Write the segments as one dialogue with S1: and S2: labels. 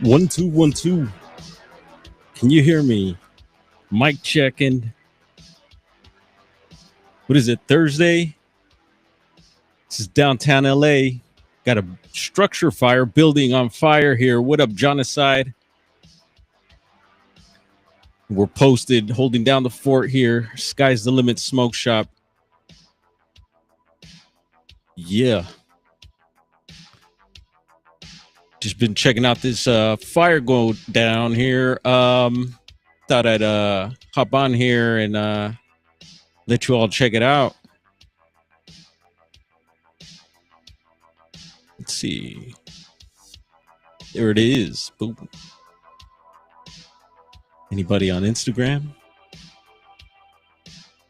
S1: One, two, 1, 2. Can you hear me? Mic checking. What is it? Thursday? This is downtown LA. Got a structure fire, building on fire here. What up, Genocide? We're posted holding down the fort here. Sky's the limit smoke shop. Yeah. Just been checking out this fire go down here. Thought I'd hop on here and let you all check it out. Let's see. There it is. Boom. Anybody on Instagram?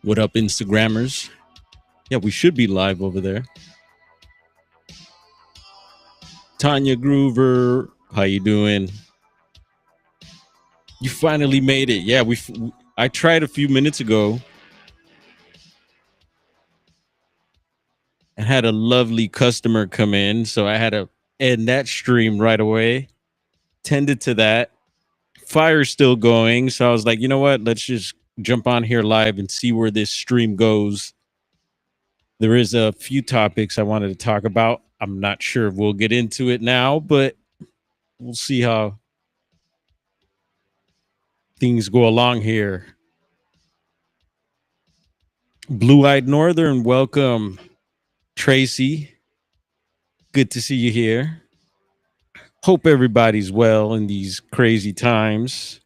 S1: What up, Instagrammers? Yeah, we should be live over there. Tanya Groover, how you doing? You finally made it. Yeah, I tried a few minutes ago and had a lovely customer come in, so I had to end that stream right away. Tended to that. Fire's still going, so I was like, you know what? Let's just jump on here live and see where this stream goes. There is a few topics I wanted to talk about. I'm not sure if we'll get into it now, but we'll see how things go along here. Blue-Eyed Northern, welcome. Tracy, good to see you here. Hope everybody's well in these crazy times.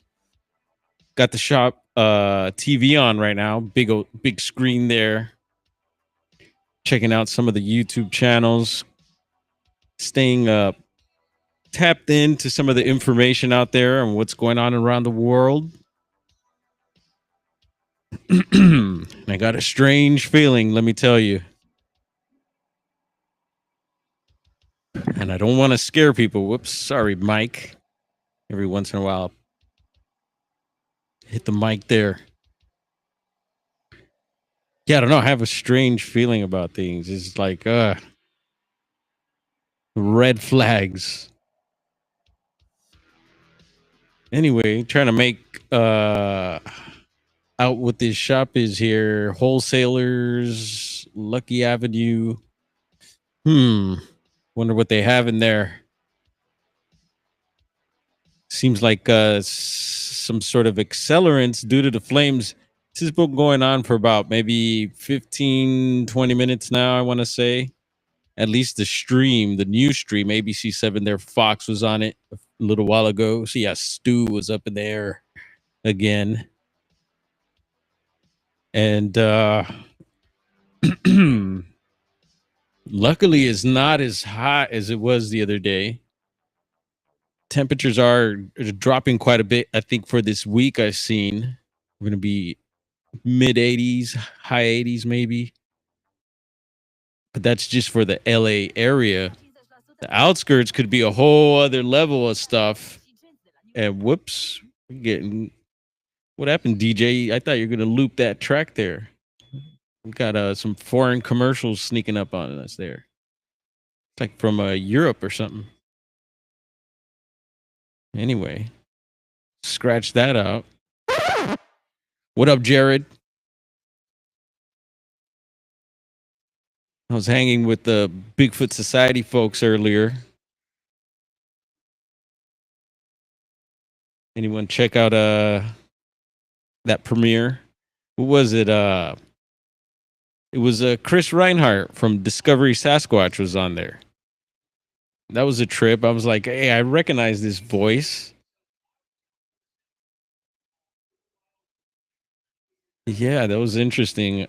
S1: Got the shop TV on right now. Big screen there. Checking out some of the YouTube channels. Staying tapped into some of the information out there and what's going on around the world. I got a strange feeling, let me tell you. And I don't want to scare people. Whoops, sorry, Mike. Every once in a while, hit the mic there. Yeah, I don't know. I have a strange feeling about things. It's like red flags. Anyway, trying to make out what this shop is here. Wholesalers, Lucky Avenue. Wonder what they have in there. Seems like some sort of accelerants due to the flames. This has been going on for about maybe 15, 20 minutes now, I want to say. At least the stream, the new stream, ABC7 there, Fox was on it a little while ago. So yeah, Stu was up in there again. And luckily it's not as hot as it was the other day. Temperatures are dropping quite a bit. I think for this week I've seen we're going to be mid 80s, high 80s maybe. But that's just for the LA area. The outskirts could be a whole other level of stuff. And whoops, we're getting... What happened, DJ? I thought you were going to loop that track there. We got some foreign commercials sneaking up on us there. It's like from Europe or something. Anyway, scratch that out. What up, Jared? I was hanging with the Bigfoot Society folks earlier. Anyone check out that premiere? What was it? It was Chris Reinhardt from Discovery Sasquatch was on there. That was a trip. I was like, hey, I recognize this voice. Yeah, that was interesting.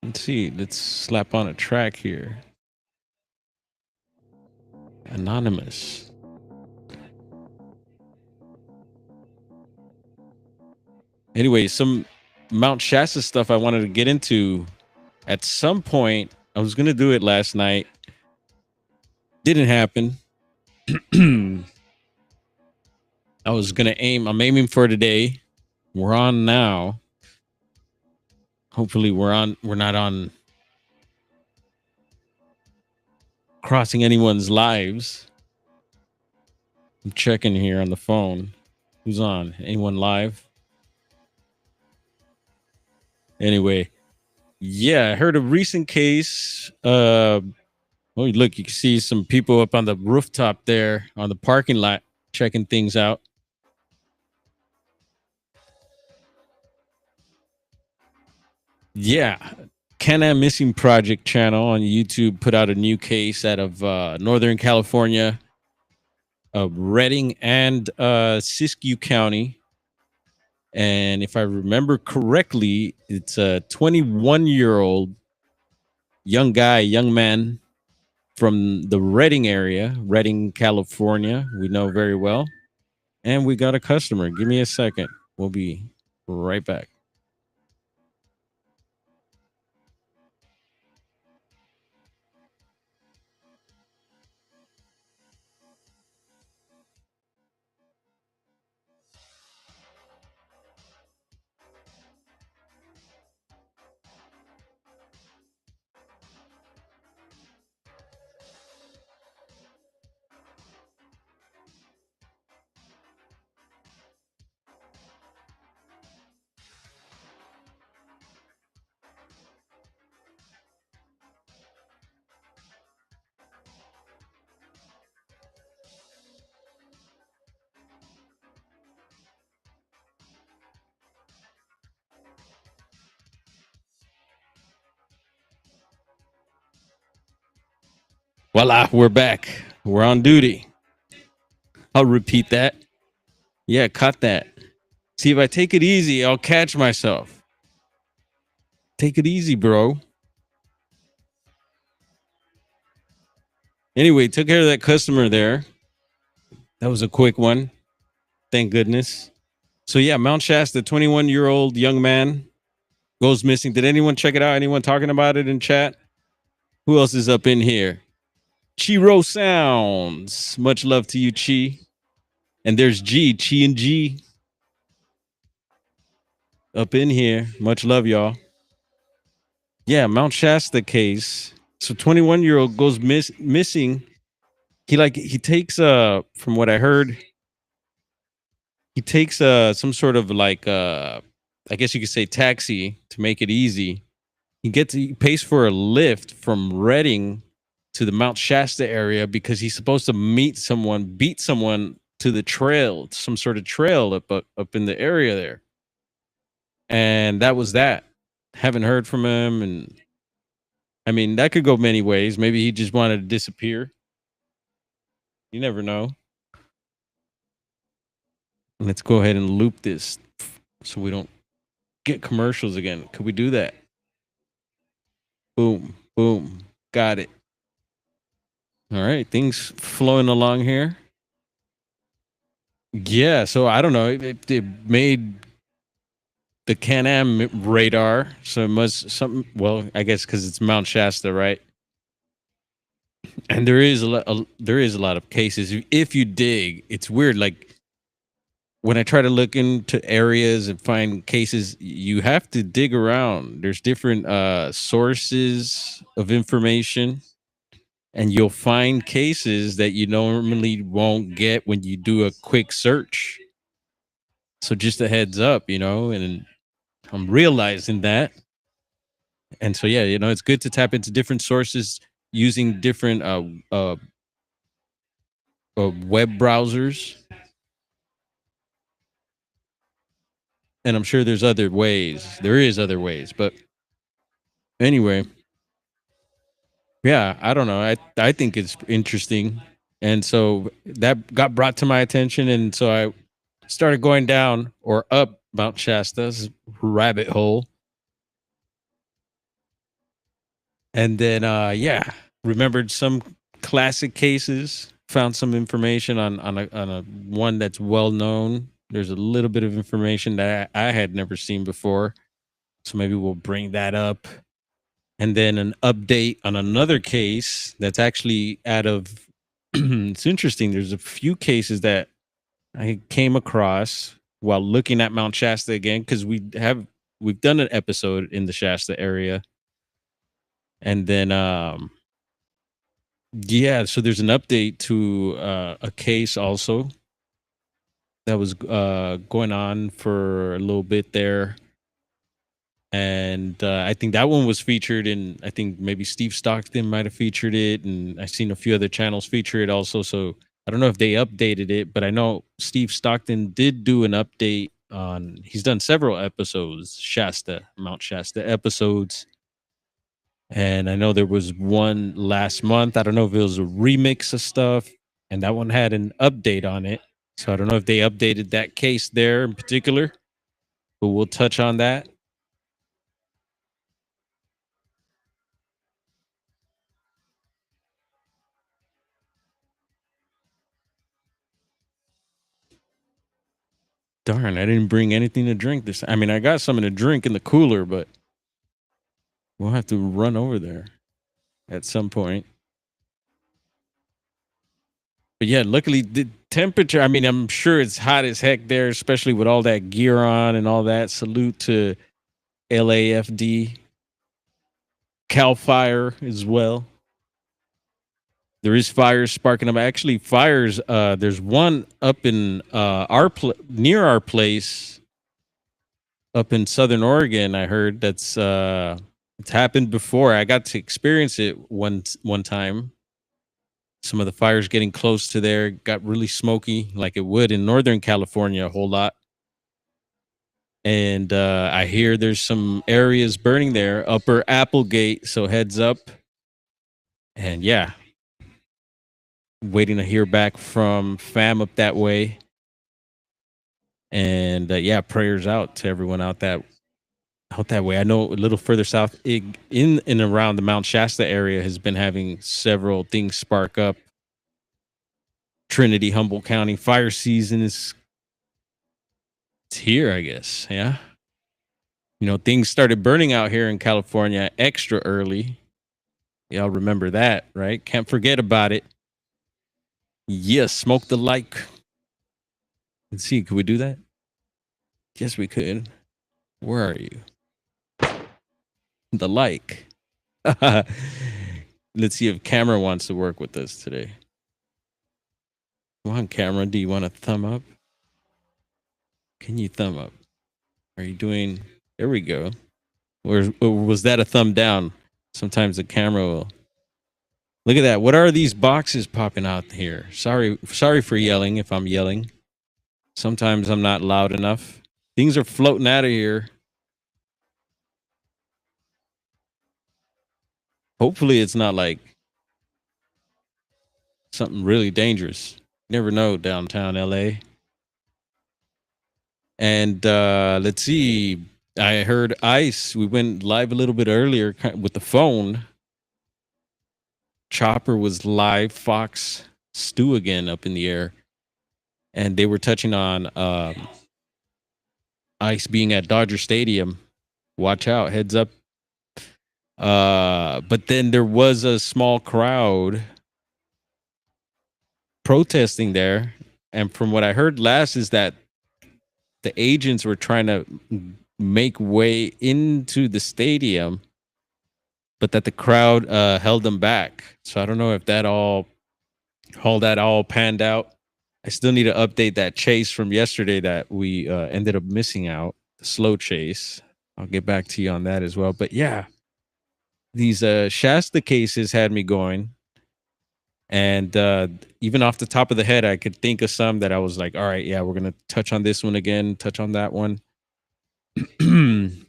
S1: Let's see. Let's slap on a track here. Anonymous. Anyway, some Mount Shasta stuff I wanted to get into. At some point, I was going to do it last night. Didn't happen. I was going to I'm aiming for today. We're on now. Hopefully we're not on crossing anyone's lives. I'm checking here on the phone. Who's on? Anyone live? Anyway, yeah, I heard a recent case. Oh, look, you can see some people up on the rooftop there on the parking lot checking things out. Yeah, Can-Am Missing Project channel on YouTube put out a new case out of Northern California, Redding and Siskiyou County. And if I remember correctly, it's a 21-year-old young guy, young man from the Redding area, Redding, California. We know very well. And we got a customer. Give me a second. We'll be right back. Voila, we're back. We're on duty. I'll repeat that. Yeah, cut that. See, if I take it easy, I'll catch myself. Take it easy, bro. Anyway, took care of that customer there. That was a quick one. Thank goodness. So, yeah, Mount Shasta, 21-year-old young man goes missing. Did anyone check it out? Anyone talking about it in chat? Who else is up in here? Chiro Sounds. Much love to you, Chi. And there's Chi and G up in here. Much love, y'all. Yeah, Mount Shasta case. So 21-year-old goes missing. He takes from what I heard, he takes some sort of like I guess you could say taxi to make it easy. He pays for a lift from Redding to the Mount Shasta area because he's supposed to beat someone to the trail, some sort of trail up in the area there. And that was that. Haven't heard from him, and I mean that could go many ways. Maybe he just wanted to disappear. You never know. Let's go ahead and loop this so we don't get commercials again. Could we do that? Boom, boom. Got it. All right, things flowing along here. Yeah, so I don't know. It made the Can-Am radar, so it must something. Well, I guess because it's Mount Shasta, right? And there is a lot of cases. If you dig, it's weird. Like when I try to look into areas and find cases, you have to dig around. There's different sources of information, and you'll find cases that you normally won't get when you do a quick search. So just a heads up, and I'm realizing that. And so yeah, it's good to tap into different sources using different web browsers. And I'm sure there's other ways. There is other ways, but anyway, yeah, I don't know. I think it's interesting, and so that got brought to my attention, and so I started going down or up Mount Shasta's rabbit hole, and then yeah, remembered some classic cases. Found some information on a one that's well known. There's a little bit of information that I had never seen before, so maybe we'll bring that up. And then an update on another case that's actually out of it's interesting. There's a few cases that I came across while looking at Mount Shasta again, because we've done an episode in the Shasta area. And then yeah, so there's an update to a case also that was going on for a little bit there. And I think that one was featured in, I think maybe Steve Stockton might have featured it, and I've seen a few other channels feature it also. So I don't know if they updated it, but I know Steve Stockton did do an update on. He's done several episodes, Mount Shasta episodes, and I know there was one last month. I don't know if it was a remix of stuff, and that one had an update on it. So I don't know if they updated that case there in particular, but we'll touch on that. Darn, I didn't bring anything to drink this. I mean, I got something to drink in the cooler, but we'll have to run over there at some point. But yeah, luckily the temperature, I mean, I'm sure it's hot as heck there, especially with all that gear on and all that. Salute to LAFD, Cal Fire as well. There is fires sparking up. Actually, fires, there's one up in near our place up in Southern Oregon. I heard that's it's happened before. I got to experience it one time. Some of the fires getting close to there got really smoky, like it would in Northern California a whole lot. And I hear there's some areas burning there, Upper Applegate. So heads up. And yeah, waiting to hear back from fam up that way. And yeah, prayers out to everyone out that way. I know a little further south, in and around the Mount Shasta area, has been having several things spark up. Trinity, Humboldt County fire season it's here, I guess. Yeah, you know, things started burning out here in California extra early. Y'all remember that, right? Can't forget about it. Yes, smoke the like. Let's see, could we do that? Yes, we could. Where are you? The like. Let's see if camera wants to work with us today. Come on, camera. Do you want a thumb up? Can you thumb up? Are you doing? There we go. Or was that a thumb down? Sometimes the camera will. Look at that. What are these boxes popping out here? Sorry for yelling if I'm yelling. Sometimes I'm not loud enough. Things are floating out of here. Hopefully it's not like something really dangerous. Never know downtown LA. And let's see. I heard ICE. We went live a little bit earlier with the phone. Chopper was live. Fox Stew again up in the air. And they were touching on ICE being at Dodger Stadium. Watch out. Heads up. But then there was a small crowd protesting there. And from what I heard last is that the agents were trying to make way into the stadium, but that the crowd held them back. So I don't know if that all panned out. I still need to update that chase from yesterday that we ended up missing out, the slow chase. I'll get back to you on that as well. But yeah, these Shasta cases had me going. And even off the top of the head, I could think of some that I was like, all right, yeah, we're going to touch on this one again, touch on that one. And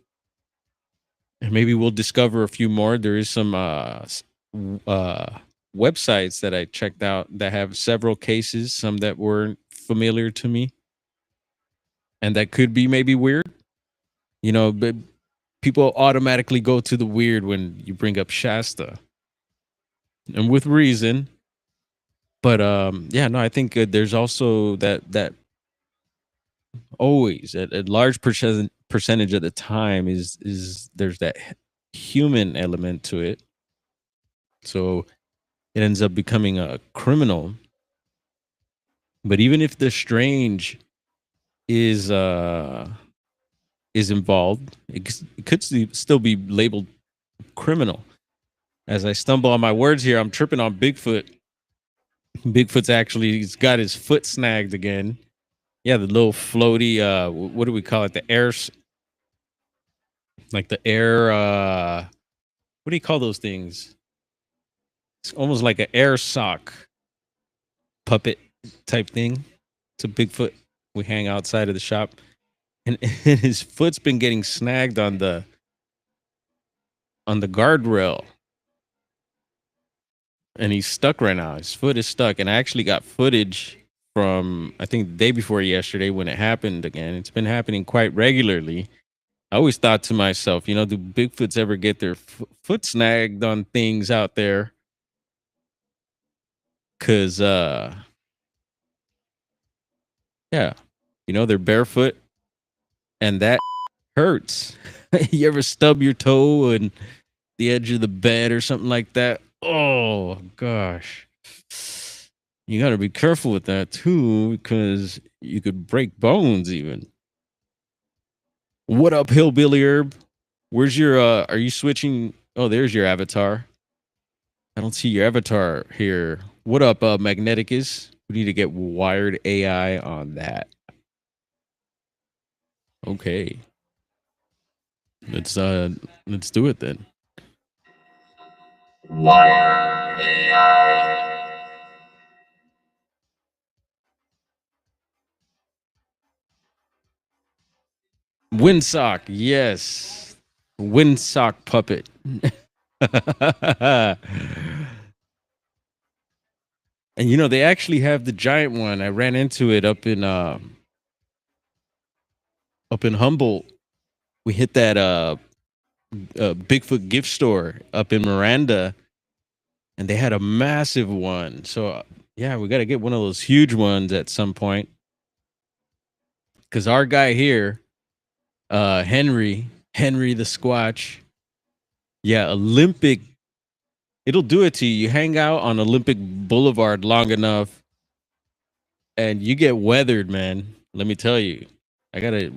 S1: maybe we'll discover a few more. There is some websites that I checked out that have several cases, some that weren't familiar to me, and that could be maybe weird. You know, but people automatically go to the weird when you bring up Shasta, and with reason. But yeah, no, I think there's also that always a large percentage of the time is there's that human element to it. So it ends up becoming a criminal. But even if the strange is involved, it could still be labeled criminal. As I stumble on my words here, I'm tripping on Bigfoot. Bigfoot's actually, he's got his foot snagged again. Yeah, the little floaty. What do we call it? The air, like the air. What do you call those things? It's almost like an air sock puppet type thing. It's a Bigfoot. We hang outside of the shop, and his foot's been getting snagged on the guardrail, and he's stuck right now. His foot is stuck, and I actually got footage from I think the day before yesterday when it happened again. It's been happening quite regularly. I always thought to myself, do Bigfoots ever get their foot snagged on things out there? Cause yeah, they're barefoot and that hurts. You ever stub your toe and the edge of the bed or something like that? Oh gosh. You got to be careful with that too, because you could break bones even. What up, Hillbilly Herb? Where's your are you switching? Oh, there's your avatar. I don't see your avatar here. What up, Magneticus? We need to get wired AI on that. Okay. Let's do it then. Wired AI. Windsock, yes. Windsock puppet. And they actually have the giant one. I ran into it up in Humboldt. We hit that Bigfoot gift store up in Miranda, and they had a massive one. So yeah, we got to get one of those huge ones at some point. Because our guy here, Henry the Squatch, yeah, Olympic. It'll do it to you. You hang out on Olympic Boulevard long enough, and you get weathered, man. Let me tell you, I gotta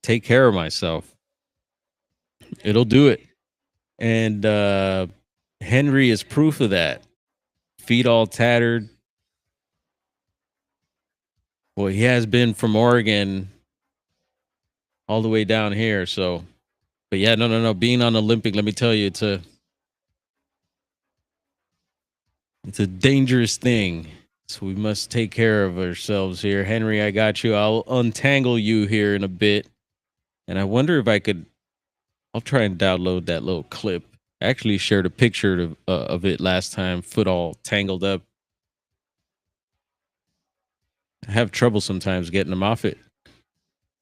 S1: take care of myself. It'll do it. And Henry is proof of that. Feet all tattered. Well, he has been from Oregon all the way down here. So, but yeah, no. Being on Olympic, let me tell you, it's a dangerous thing. So we must take care of ourselves here. Henry, I got you. I'll untangle you here in a bit. And I wonder if I'll try and download that little clip. I actually shared a picture of it last time, foot all tangled up. I have trouble sometimes getting them off it.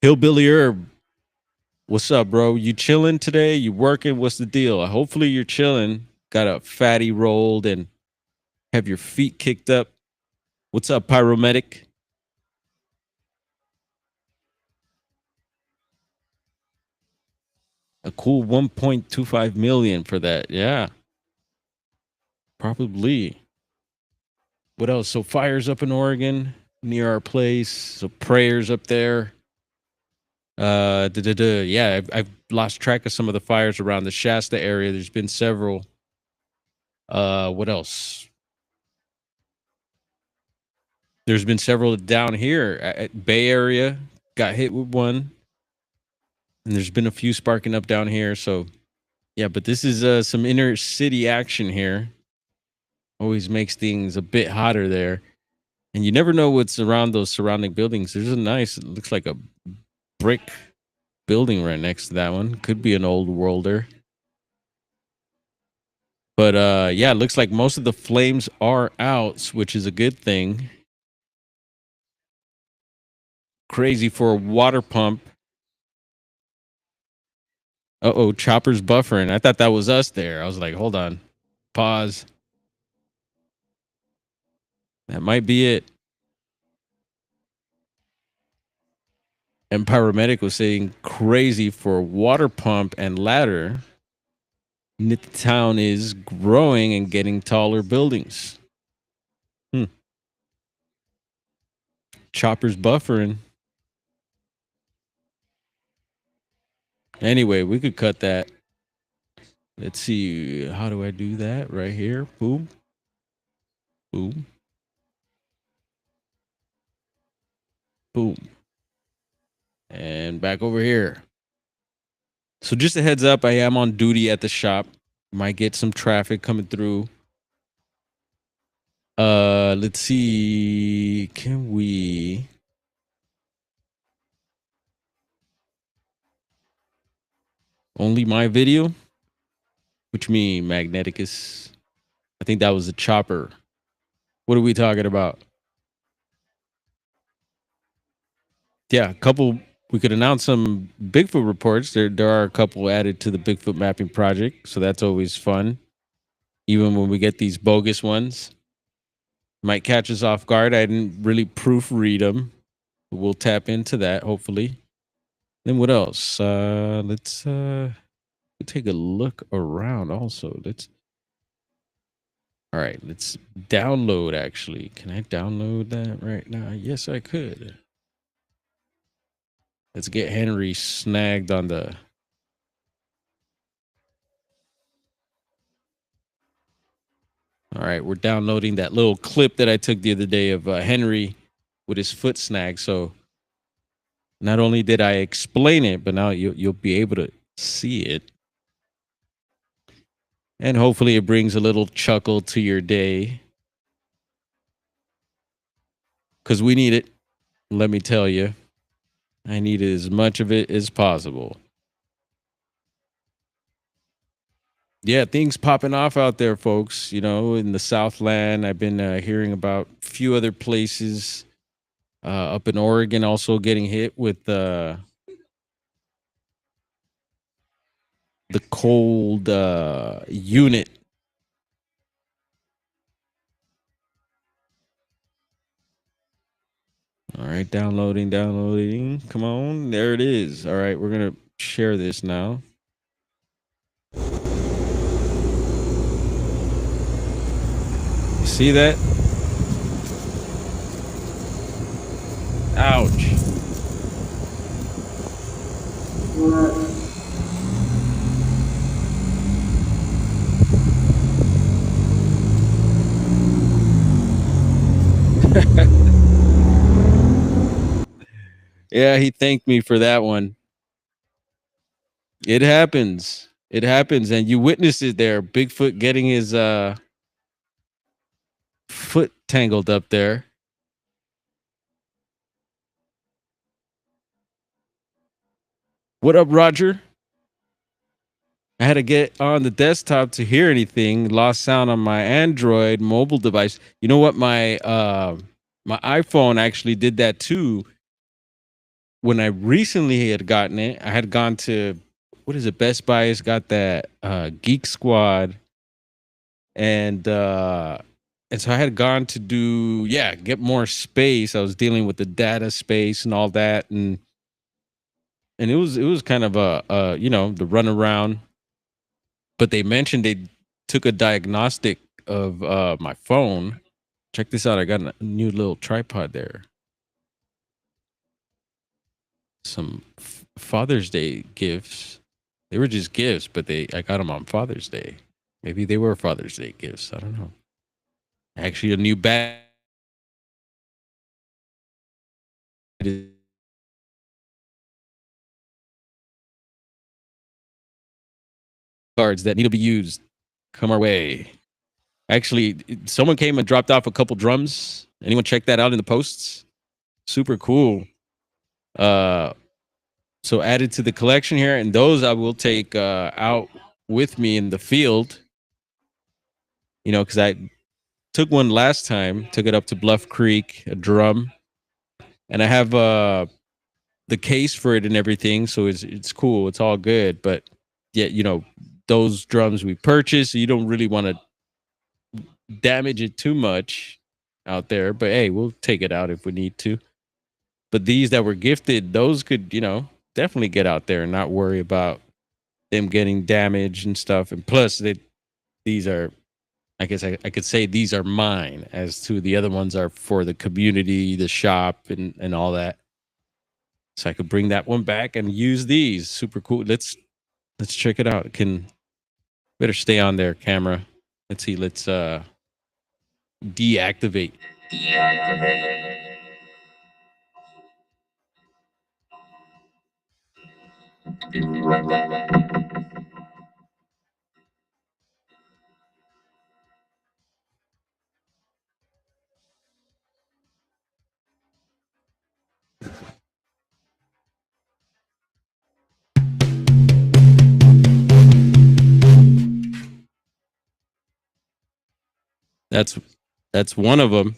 S1: Hillbilly Herb, what's up, bro? You chilling today? You working? What's the deal? Hopefully you're chilling. Got a fatty rolled and have your feet kicked up. What's up, Pyromedic? A cool 1.25 million for that. Yeah, probably. What else? So fires up in Oregon near our place. So prayers up there. Yeah, I've lost track of some of the fires around the Shasta area. There's been several. What else? There's been several down here at Bay Area. Got hit with one, and there's been a few sparking up down here. So yeah, but this is some inner city action here. Always makes things a bit hotter there, and you never know what's around those surrounding buildings. There's a nice, it looks like a brick building right next to that one. Could be an old worlder. But yeah, it looks like most of the flames are out, which is a good thing. Crazy for a water pump. Uh-oh, Chopper's buffering. I thought that was us there. I was like, hold on. Pause. That might be it. And Paramedic was saying crazy for a water pump and ladder. The town is growing and getting taller buildings. Chopper's buffering. Anyway, we could cut that. Let's see. How do I do that? Right here. Boom. Boom. Boom. And back over here. So just a heads up, I am on duty at the shop. Might get some traffic coming through. Let's see. Can we only my video? Which mean Magneticus? I think that was a chopper. What are we talking about? Yeah, a couple. We could announce some Bigfoot reports. There are a couple added to the Bigfoot mapping project, so that's always fun. Even when we get these bogus ones, might catch us off guard. I didn't really proofread them. We'll tap into that hopefully. Then what else? Let's take a look around. Also, all right. Let's download. Actually, can I download that right now? Yes, I could. Let's get Henry snagged on the. All right, we're downloading that little clip that I took the other day of Henry with his foot snag. So not only did I explain it, but now you'll be able to see it, and hopefully it brings a little chuckle to your day, because we need it. Let me tell you, I need as much of it as possible. Yeah, things popping off out there, folks. You know, in the Southland, I've been hearing about a few other places up in Oregon also getting hit with the cold unit. All right, downloading. Come on, there it is. All right, we're gonna share this now. You see that? Ouch. Yeah, he thanked me for that one. It happens. It happens, and you witnessed it there. Bigfoot getting his foot tangled up there. What up, Roger? I had to get on the desktop to hear anything. Lost sound on my Android mobile device. You know what? My iPhone actually did that too. When I recently had gotten it, I had gone to, what is it? Best Buy has got that Geek Squad, and so I had gone to get more space. I was dealing with the data space and all that, and it was kind of a the runaround. But they mentioned they took a diagnostic of my phone. Check this out. I got a new little tripod there. Some Father's Day gifts. They were just gifts, but I got them on Father's Day. Maybe they were Father's Day gifts. I don't know. Actually, a new bag cards that need to be used come our way. Actually, someone came and dropped off a couple drums. Anyone check that out in the posts? Super cool. So added to the collection here, and those I will take out with me in the field. You know, because I took one last time, took it up to Bluff Creek, a drum, and I have the case for it and everything, so it's cool. It's all good, but yeah, those drums we purchased, you don't really want to damage it too much out there. But hey, we'll take it out if we need to. But these that were gifted, those could, definitely get out there and not worry about them getting damaged and stuff. And plus, these are, I guess I could say these are mine, as to the other ones are for the community, the shop, and all that. So I could bring that one back and use these. Super cool. Let's check it out. Better stay on there, camera. Let's see. Let's deactivate. That's that's one of them.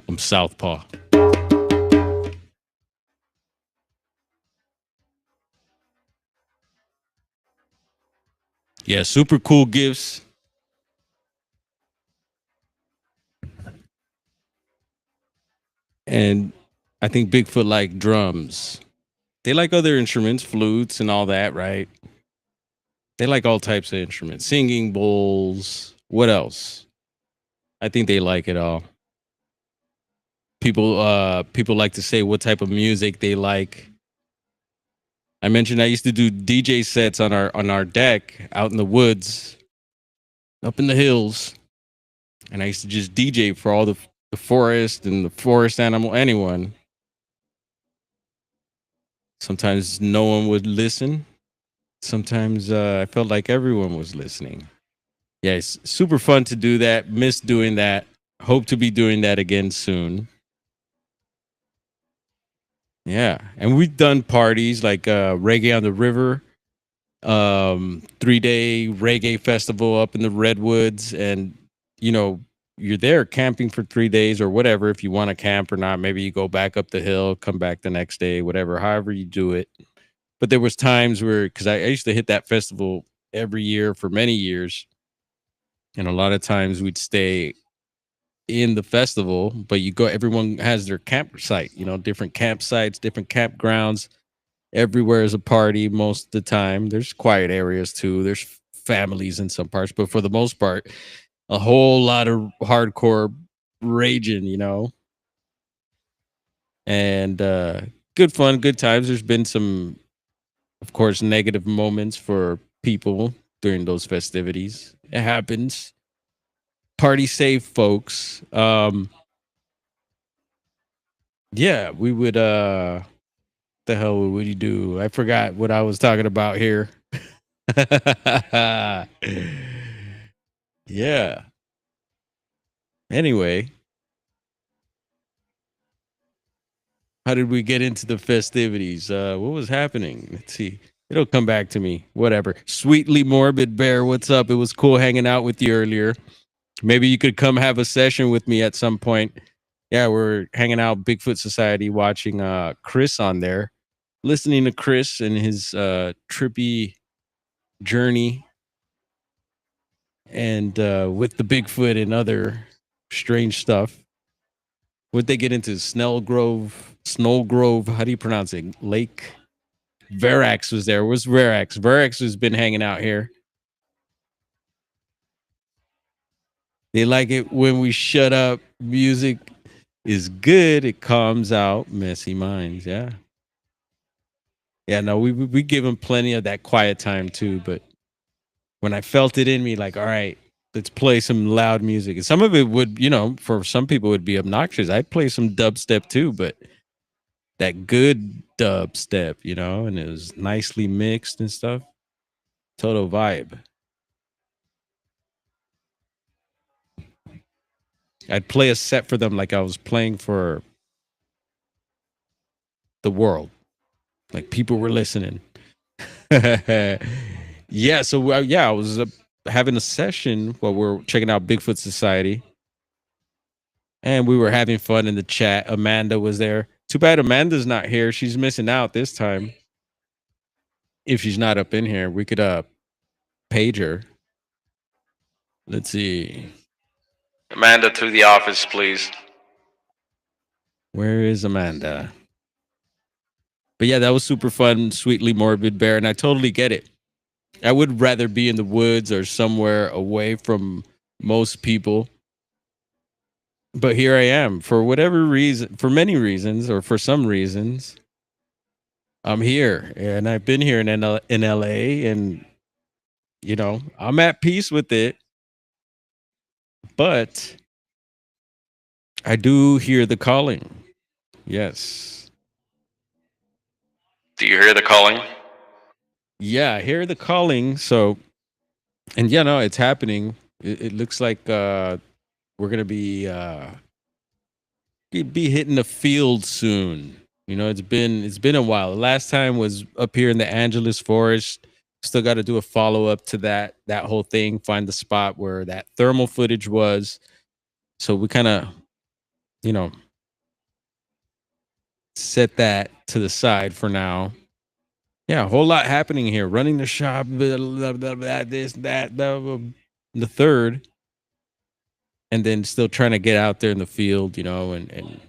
S1: I'm Southpaw. Yeah, super cool gifts. And I think Bigfoot like drums. They like other instruments, flutes and all that, right? They like all types of instruments, singing bowls. What else? I think they like it all. People like to say what type of music they like. I mentioned I used to do DJ sets on our deck out in the woods, up in the hills, and I used to just DJ for all the forest and the forest animal, anyone. Sometimes no one would listen. Sometimes I felt like everyone was listening. Yeah, it's super fun to do that. Miss doing that. Hope to be doing that again soon. Yeah, and we've done parties like Reggae on the River, 3-day reggae festival up in the redwoods, and you know you're there camping for 3 days or whatever. If you want to camp or not, maybe you go back up the hill, come back the next day, whatever, however you do it. But there was times where, because I used to hit that festival every year for many years, and a lot of times we'd stay in the festival, but you go, everyone has their campsite, different campsites, different campgrounds. Everywhere is a party most of the time. There's quiet areas too. There's families in some parts, but for the most part, a whole lot of hardcore raging. And good fun, good times. There's been some, of course, negative moments for people during those festivities. It happens. Party safe, folks. Yeah, we would the hell would you do? I forgot what I was talking about here. Yeah. Anyway, how did we get into the festivities? What was happening? Let's see. It'll come back to me. Whatever. Sweetly morbid bear, what's up? It was cool hanging out with you earlier. Maybe you could come have a session with me at some point. Yeah, we're hanging out Bigfoot Society, watching Chris on there, listening to Chris and his trippy journey, and with the Bigfoot and other strange stuff. Would they get into Snowgrove? How do you pronounce it? Lake Verax was there. Where's Verax? Verax has been hanging out here. They like it when we shut up. Music is good. It calms out messy minds. Yeah. Yeah, no, we give them plenty of that quiet time too. But when I felt it in me, like, all right, let's play some loud music. And some of it would, for some people would be obnoxious. I'd play some dubstep too, but that good dubstep, and it was nicely mixed and stuff. Total vibe. I'd play a set for them like I was playing for the world. Like people were listening. Yeah, so yeah, I was having a session while we're checking out Bigfoot Society, and we were having fun in the chat. Amanda was there. Too bad Amanda's not here. She's missing out this time. if she's not up in here, we could page her. Let's see.
S2: Amanda, to the office, please.
S1: Where is Amanda? But yeah, that was super fun, sweetly morbid bear, and I totally get it. I would rather be in the woods or somewhere away from most people. But here I am for whatever reason, for many reasons, or for some reasons. I'm here, and I've been here in LA, and I'm at peace with it. But I do hear the calling. Yes.
S2: Do you hear the calling?
S1: Yeah, I hear the calling. So, and yeah, no, it's happening. It looks like we're gonna be hitting the field soon. It's been a while. The last time was up here in the Angeles Forest. Still got to do a follow up to that whole thing. Find the spot where that thermal footage was. So we kind of, you know, set that to the side for now. Yeah, a whole lot happening here. Running the shop, blah, blah, blah, blah, this, that, the third, and then still trying to get out there in the field, and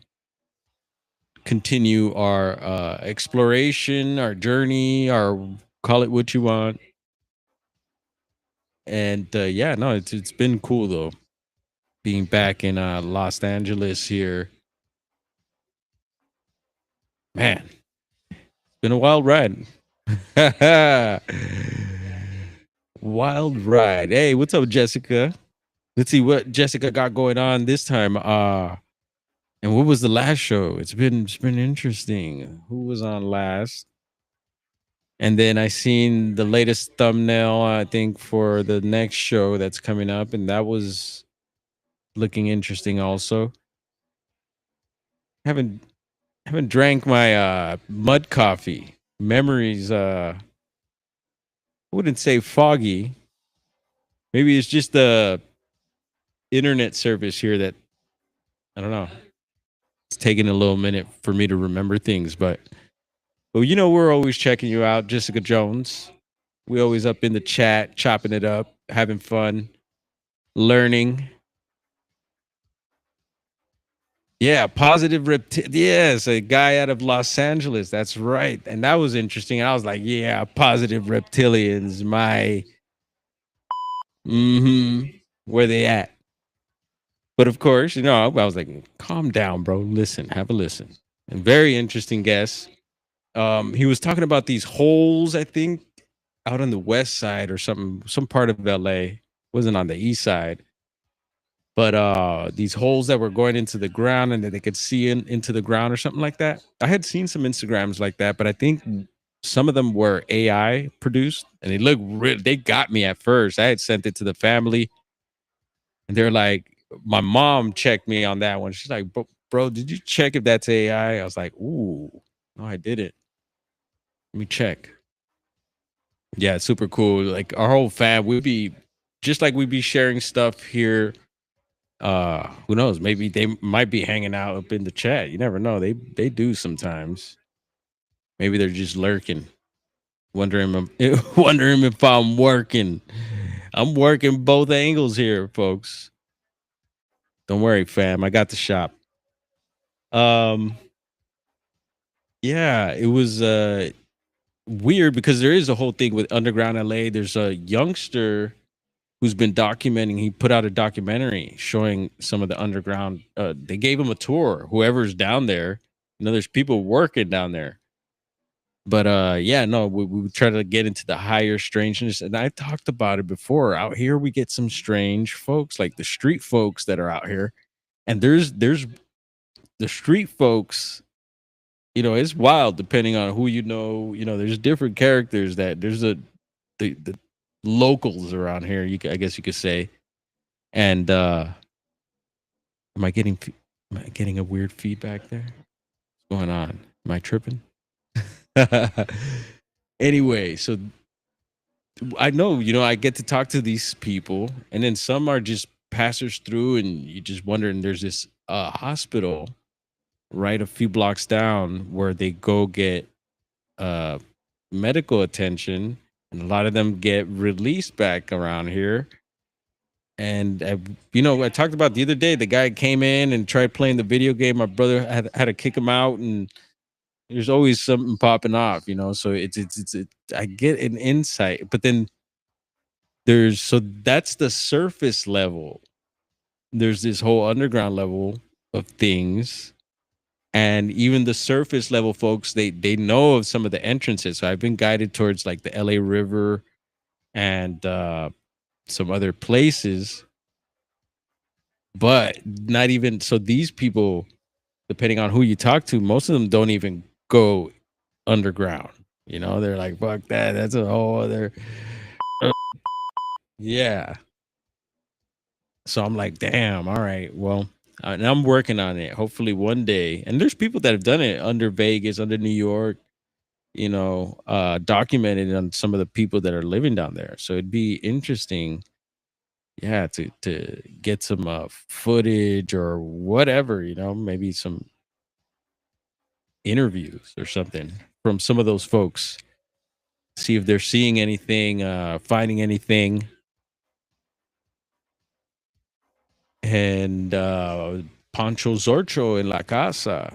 S1: continue our exploration, our journey, our call it what you want. And yeah, no, it's been cool though, being back in Los Angeles here. Man, it's been a wild ride. Wild ride. Hey, what's up, Jessica? Let's see what Jessica got going on this time. And what was the last show? It's been interesting. Who was on last? And then I seen the latest thumbnail, I think, for the next show that's coming up, and that was looking interesting also. Haven't haven't drank my mud coffee. Memories I wouldn't say foggy. Maybe it's just the internet service here that I don't know. It's taking a little minute for me to remember things, but we're always checking you out, Jessica Jones. We always up in the chat, chopping it up, having fun, learning. Yeah, positive yes, a guy out of Los Angeles. That's right. And that was interesting. I was like, yeah, positive reptilians, my where they at? But of course, I was like, calm down, bro. Listen, have a listen. And very interesting guest. He was talking about these holes, I think, out on the west side or something, some part of LA. Wasn't on the east side. But these holes that were going into the ground and that they could see into the ground or something like that. I had seen some Instagrams like that, but I think some of them were AI produced and they look real. They got me at first. I had sent it to the family and they're like, my mom checked me on that one. She's like, bro, did you check if that's AI? I was like, ooh, no, I didn't. Let me check. Yeah, it's super cool. Like our whole fam, we'd be just like we'd be sharing stuff here. Who knows? Maybe they might be hanging out up in the chat. You never know. They do sometimes. Maybe they're just lurking, wondering wondering if I'm working. I'm working both angles here, folks. Don't worry, fam. I got the shop. Um, yeah, it was weird because there is a whole thing with underground LA. There's a youngster who's been documenting. He put out a documentary showing some of the underground. They gave him a tour. Whoever's down there, there's people working down there. But yeah, no, we try to get into the higher strangeness, and I talked about it before. Out here, we get some strange folks, like the street folks that are out here, and there's the street folks. It's wild depending on who you know. There's different characters that there's the locals around here. I guess you could say. And am I getting a weird feedback there? What's going on? Am I tripping? Anyway, so I know, I get to talk to these people, and then some are just passers through, and you just wonder. And there's this hospital right a few blocks down where they go get medical attention, and a lot of them get released back around here. And I talked about the other day, the guy came in and tried playing the video game. My brother had to kick him out, and there's always something popping off. So I get an insight, but then that's the surface level. There's this whole underground level of things, and even the surface level folks, they know of some of the entrances. So I've been guided towards like the LA River and some other places, but not even so. These people, depending on who you talk to, most of them don't even go underground. They're like, fuck that. That's a whole other. Yeah. So I'm like, damn, all right. Well, and I'm working on it. Hopefully one day. And there's people that have done it under Vegas, under New York, documented on some of the people that are living down there. So it'd be interesting, yeah, to get some footage or whatever, maybe some interviews or something from some of those folks. See if they're seeing anything, finding anything. And Pancho Zorcho in La Casa.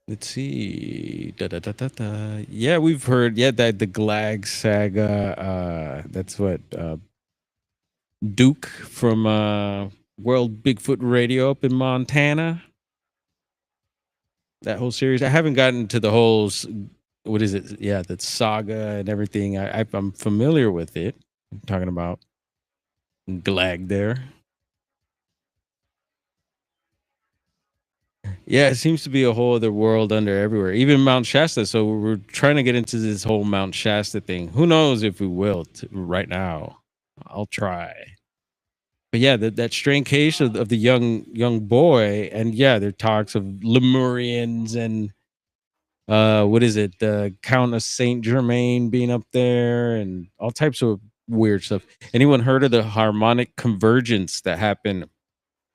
S1: Let's see. Da, da, da, da, da. Yeah, we've heard. Yeah, that the Glag saga. That's what Duke from World Bigfoot Radio up in Montana. That whole series. I haven't gotten to the whole. What is it? Yeah, that saga and everything. I'm familiar with it. I'm talking about Glag there. Yeah, it seems to be a whole other world under everywhere, even Mount Shasta. So we're trying to get into this whole Mount Shasta thing. Who knows if we will right now? I'll try. But yeah, that strange case of the young boy, and yeah, there talks of Lemurians and what is it? The Count of Saint Germain being up there, and all types of weird stuff. Anyone heard of the harmonic convergence that happened?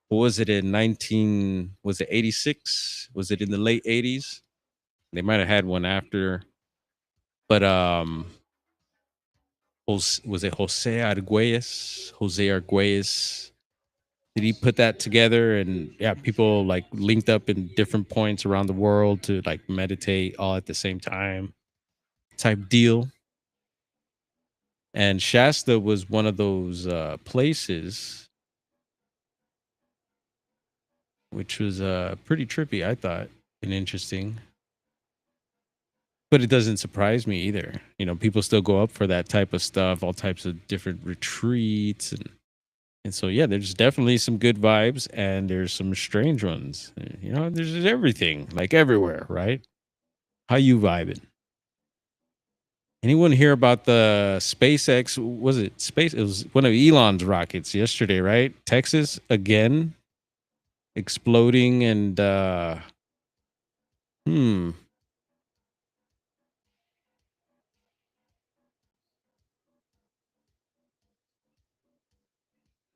S1: What was it in 19? Was it 86? Was it in the late 80s? They might have had one after, but was it Jose Arguelles? Jose Arguelles. Did he put that together? And yeah, people like linked up in different points around the world to like meditate all at the same time, type deal. And Shasta was one of those places, which was pretty trippy, I thought, and interesting. But it doesn't surprise me either. People still go up for that type of stuff, all types of different retreats, and so yeah, there's definitely some good vibes, and there's some strange ones. There's everything, like everywhere, right? How you vibing? Anyone hear about the SpaceX? Was it space? It was one of Elon's rockets yesterday, right? Texas again exploding, and hmm.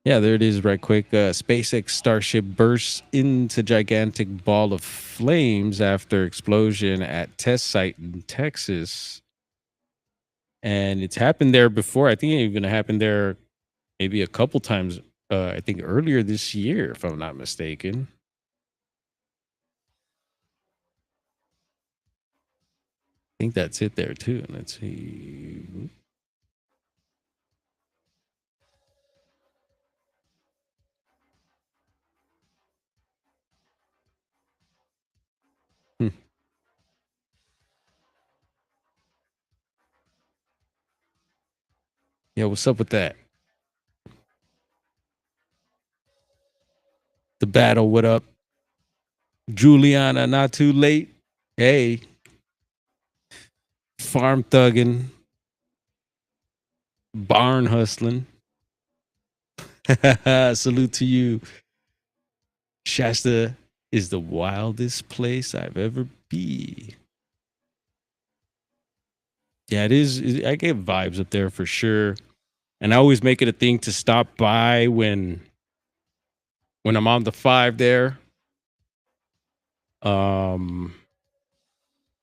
S1: Yeah, there it is right quick. SpaceX Starship bursts into gigantic ball of flames after explosion at test site in Texas. And it's happened there before. I think it even happened there maybe a couple times. I think earlier this year, if I'm not mistaken. I think that's it there too. Let's see. Hmm. Yeah, what's up with that? The battle, what up? Juliana, not too late. Hey, farm thugging, barn hustling. Salute to you. Shasta is the wildest place I've ever been. Yeah, it is. I get vibes up there for sure. And I always make it a thing to stop by when I'm on the 5 there. Um,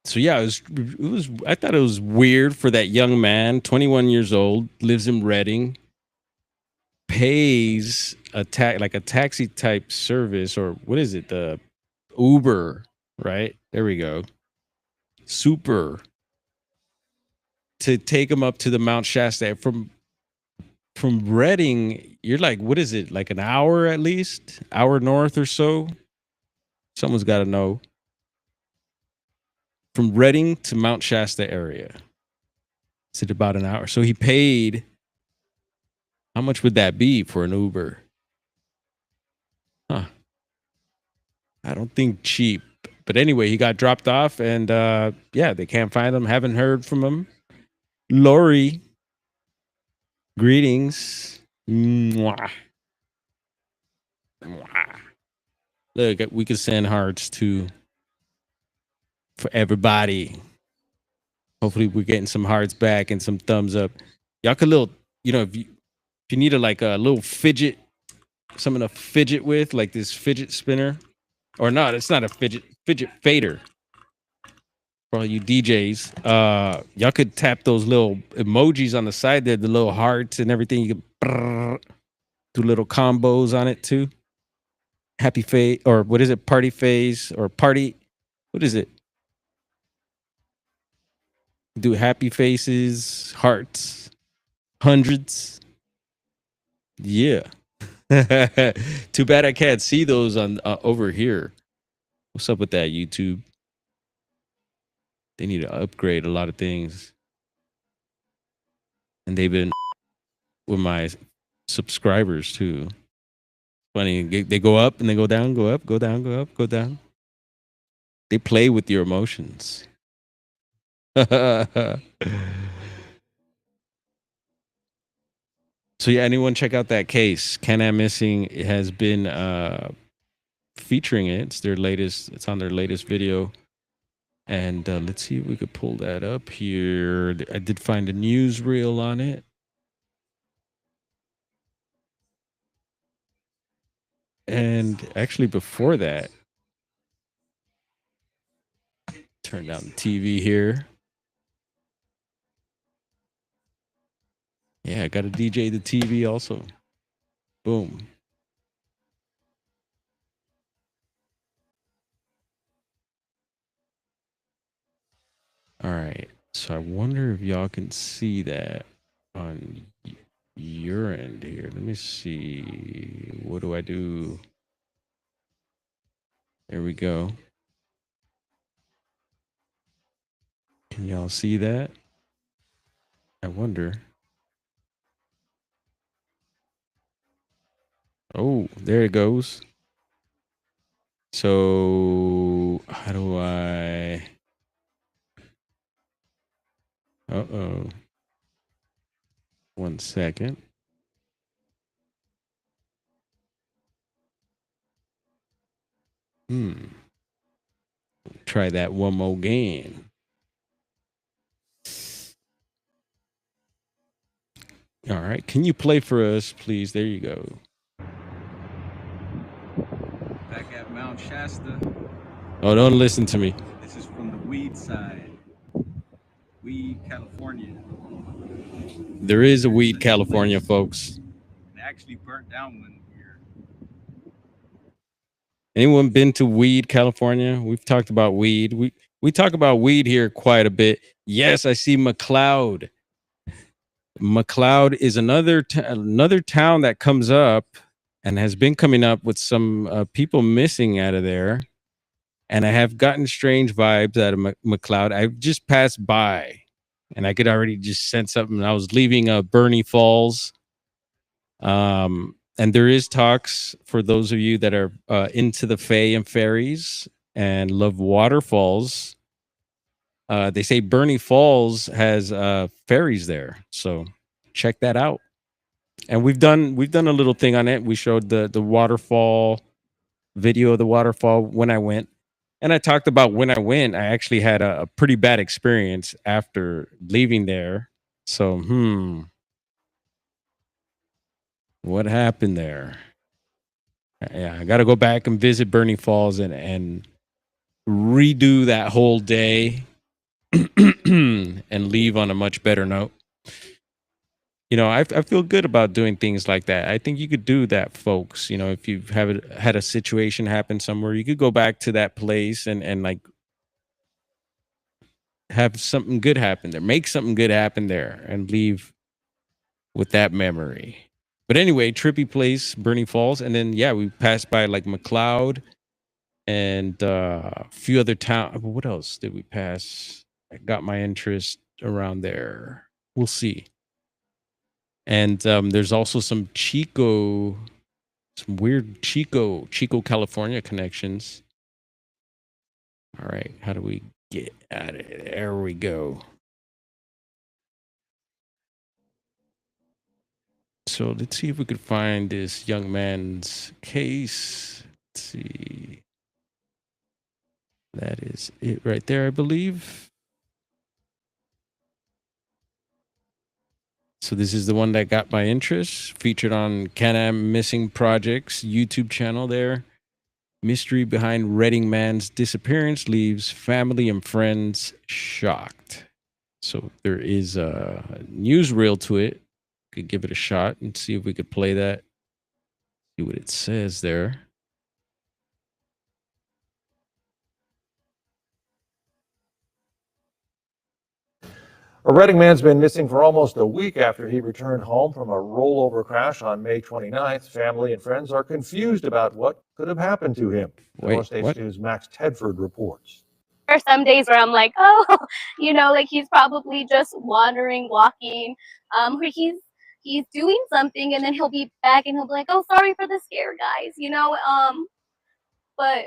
S1: so yeah, it was I thought it was weird for that young man, 21 years old, lives in Reading, pays like a taxi type service, or what is it? The Uber, right? There we go. Super, to take him up to the Mount Shasta from Reading. You're like, what is it? Like an hour at least, hour north or so. Someone's got to know. From Reading to Mount Shasta area, is it about an hour? So he paid. How much would that be for an Uber? Huh. I don't think cheap. But anyway, he got dropped off, and yeah, they can't find him. Haven't heard from him. Lori, greetings. Mwah. Mwah. Look, we could send hearts to for everybody. Hopefully, we're getting some hearts back and some thumbs up. Y'all could if you need a little fidget, something to fidget with, like this fidget spinner, or not, it's not a fidget fader. For all you DJs, y'all could tap those little emojis on the side there, the little hearts and everything. You can do little combos on it too. Happy face, or what is it? Party phase or party? What is it? Do happy faces, hearts, hundreds. Yeah. Too bad I can't see those on over here. What's up with that, YouTube? They need to upgrade a lot of things, and they've been with my subscribers too. Funny, they go up and they go down, go up, go down, go up, go down. They play with your emotions. So yeah, anyone check out that case? Can-Am Missing has been featuring it. It's their latest. It's on their latest video. And let's see if we could pull that up here. I did find a newsreel on it. And actually, before that, turn down the TV here. Yeah, I got to DJ the TV also. Boom. All right. So I wonder if y'all can see that on your end here. Let me see. What do I do? There we go. Can y'all see that? I wonder. Oh, there it goes. So how do I? Uh-oh. 1 second. Try that one more game. All right. Can you play for us, please? There you go.
S3: Back at Mount Shasta.
S1: Oh, don't listen to me.
S3: This is from the weed side. Weed, California.
S1: There is a weed, California, folks.
S3: It actually burnt down when we were.
S1: Anyone been to Weed, California? We've talked about weed. We talk about weed here quite a bit. Yes, I see McLeod. McLeod is another town that comes up and has been coming up with some people missing out of there. And I have gotten strange vibes out of McLeod. I just passed by, and I could already just sense something. I was leaving Bernie Falls. And there is talks for those of you that are into the Fae and fairies and love waterfalls. They say Bernie Falls has fairies there, so check that out. And we've done a little thing on it. We showed the waterfall video of the waterfall when I went, and I talked about when I went. I actually had a pretty bad experience after leaving there. So what happened there? Yeah, I got to go back and visit Bernie Falls and redo that whole day and leave on a much better note. You know, I feel good about doing things like that. I think you could do that, folks. You know, if you've had a situation happen somewhere, you could go back to that place and like have something good happen there, make something good happen there, and leave with that memory. But anyway, trippy place, Bernie Falls, and then yeah, we passed by like McLeod and a few other towns. What else did we pass? I got my interest around there. We'll see. And there's also some weird Chico, California connections. All right, how do we get at it? There we go. So let's see if we could find this young man's case. Let's see. That is it right there, I believe. So this is the one that got my interest, featured on Can-Am Missing Project's YouTube channel there. Mystery behind Reading man's disappearance leaves family and friends shocked. So there is a newsreel to it. Could give it a shot and see if we could play that. See what it says there.
S4: A Reading man's been missing for almost a week after he returned home from a rollover crash on May 29th. Family and friends are confused about what could have happened to him.
S1: Wait, what?
S4: News Max Tedford reports.
S5: There are some days where I'm like, oh, like he's probably just wandering, walking, where he's doing something, and then he'll be back and he'll be like, oh, sorry for the scare, guys, but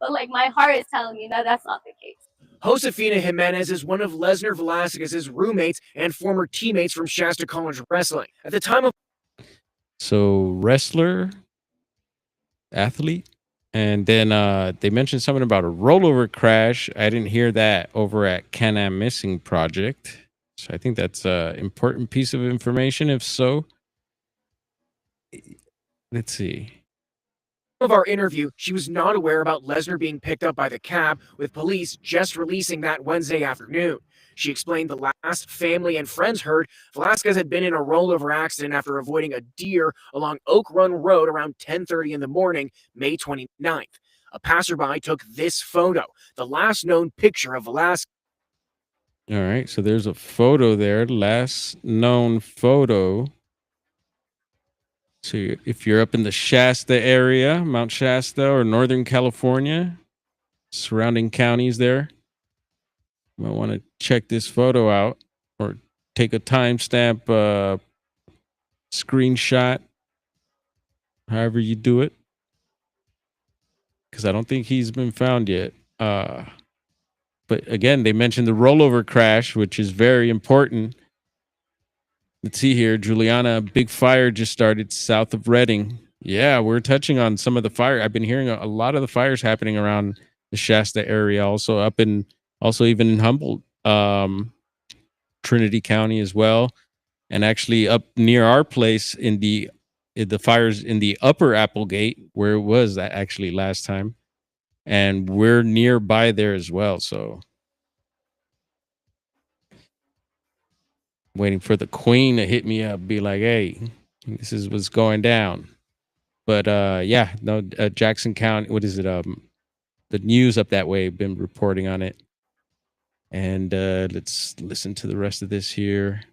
S5: like my heart is telling me that that's not the case.
S6: Josefina Jimenez is one of Lesnar Velasquez's roommates and former teammates from Shasta College Wrestling. At the time of
S1: wrestler, athlete, and then they mentioned something about a rollover crash. I didn't hear that over at Can-Am Missing Project. So I think that's an important piece of information. If so, let's see.
S6: Of our interview, she was not aware about Lesnar being picked up by the cab, with police just releasing that Wednesday afternoon. She explained the last family and friends heard Velasquez had been in a rollover accident after avoiding a deer along Oak Run Road around 10:30 in the morning, May 29th. A passerby took this photo, the last known picture of Velasquez.
S1: All right, so there's a photo there, last known photo. So if you're up in the Shasta area, Mount Shasta or Northern California, surrounding counties there, you might want to check this photo out or take a timestamp screenshot, however you do it, because I don't think he's been found yet. But again, they mentioned the rollover crash, which is very important. Let's see here. Juliana, big fire just started south of Reading. Yeah, we're touching on some of the fire. I've been hearing a lot of the fires happening around the Shasta area, also even in Humboldt, Trinity County as well. And actually up near our place in the fires in the upper Applegate, where it was actually last time. And we're nearby there as well. So waiting for the queen to hit me up, be like, hey, this is what's going down. But Jackson County, what is it? The news up that way been reporting on it. And let's listen to the rest of this here.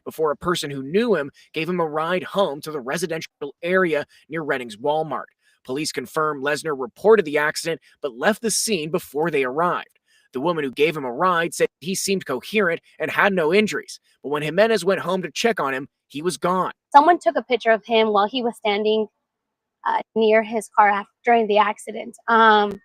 S6: Before a person who knew him gave him a ride home to the residential area near Reading's Walmart. Police confirmed Lesnar reported the accident but left the scene before they arrived. The woman who gave him a ride said he seemed coherent and had no injuries, but when Jimenez went home to check on him, he was gone.
S5: Someone took a picture of him while he was standing near his car during the accident. And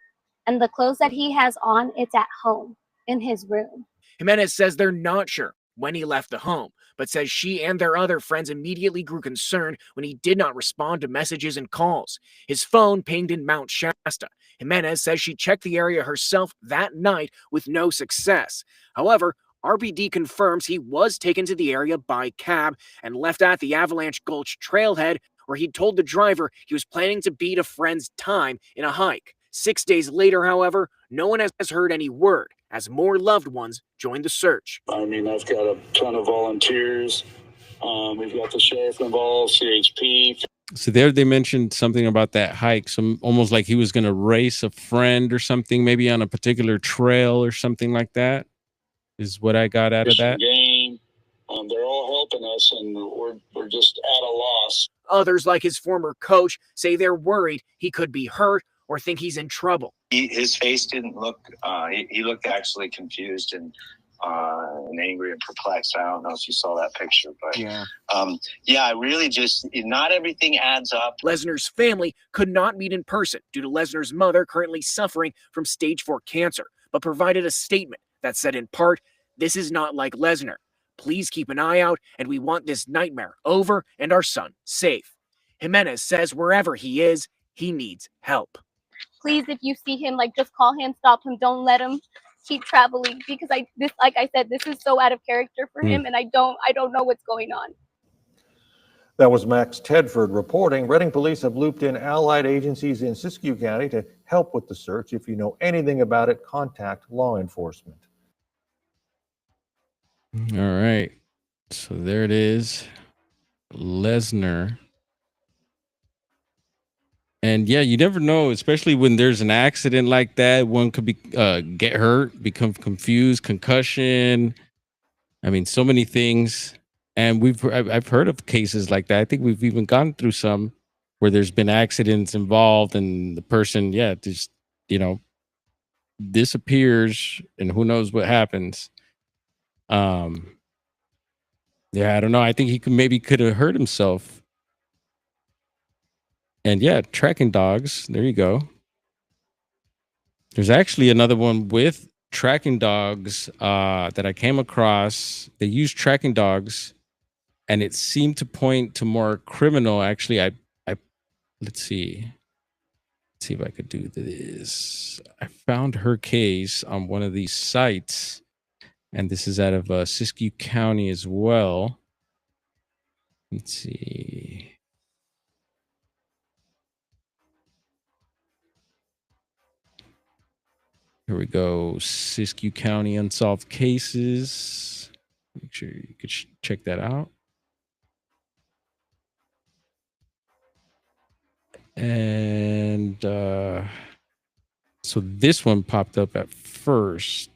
S5: the clothes that he has on, it's at home in his room.
S6: Jimenez says they're not sure when he left the home, but says she and their other friends immediately grew concerned when he did not respond to messages and calls. His phone pinged in Mount Shasta. Jimenez says she checked the area herself that night with no success. However, RPD confirms he was taken to the area by cab and left at the Avalanche Gulch trailhead, where he told the driver he was planning to beat a friend's time in a hike. 6 days later, however, no one has heard any word as more loved ones joined the search.
S7: I mean, I've got a ton of volunteers. We've got the sheriff involved, CHP.
S1: So there they mentioned something about that hike, some almost like he was going to race a friend or something, maybe on a particular trail or something like that, is what I got out of that.
S7: Game. They're all helping us, and we're just at a loss.
S6: Others, like his former coach, say they're worried he could be hurt or think he's in trouble.
S7: His face didn't look, he looked actually confused and angry and perplexed. I don't know if you saw that picture, but I really just, not everything adds up.
S6: Lesnar's family could not meet in person due to Lesnar's mother currently suffering from stage 4 cancer, but provided a statement that said in part, "This is not like Lesnar. Please keep an eye out, and we want this nightmare over and our son safe." Jimenez says wherever he is, he needs help.
S5: Please, if you see him, like, just call him, stop him, don't let him keep traveling, because like I said, this is so out of character for him, and I don't know what's going on.
S4: That was Max Tedford reporting. Reading police have looped in allied agencies in Siskiyou County to help with the search. If you know anything about it, contact law enforcement.
S1: All right. So there it is. Lesnar. And yeah, you never know, especially when there's an accident like that. One could be get hurt, become confused, concussion. I mean, so many things. And I've heard of cases like that. I think we've even gone through some where there's been accidents involved, and the person, just disappears, and who knows what happens. I don't know. I think he could have hurt himself. And tracking dogs. There you go. There's actually another one with tracking dogs that I came across. They use tracking dogs, and it seemed to point to more criminal. Actually, I let's see. Let's see if I could do this. I found her case on one of these sites, and this is out of Siskiyou County as well. Let's see. Here we go. Siskiyou County unsolved cases. Make sure you could check that out. And so this one popped up at first.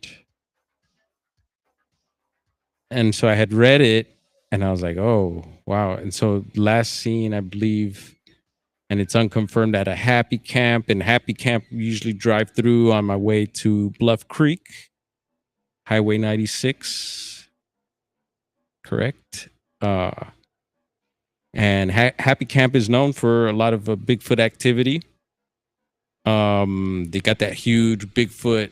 S1: And so I had read it, and I was like, oh, wow. And so last seen, I believe, and it's unconfirmed, at a Happy Camp. And Happy Camp usually drive through on my way to Bluff Creek, Highway 96. Correct. And Happy Camp is known for a lot of Bigfoot activity. They got that huge Bigfoot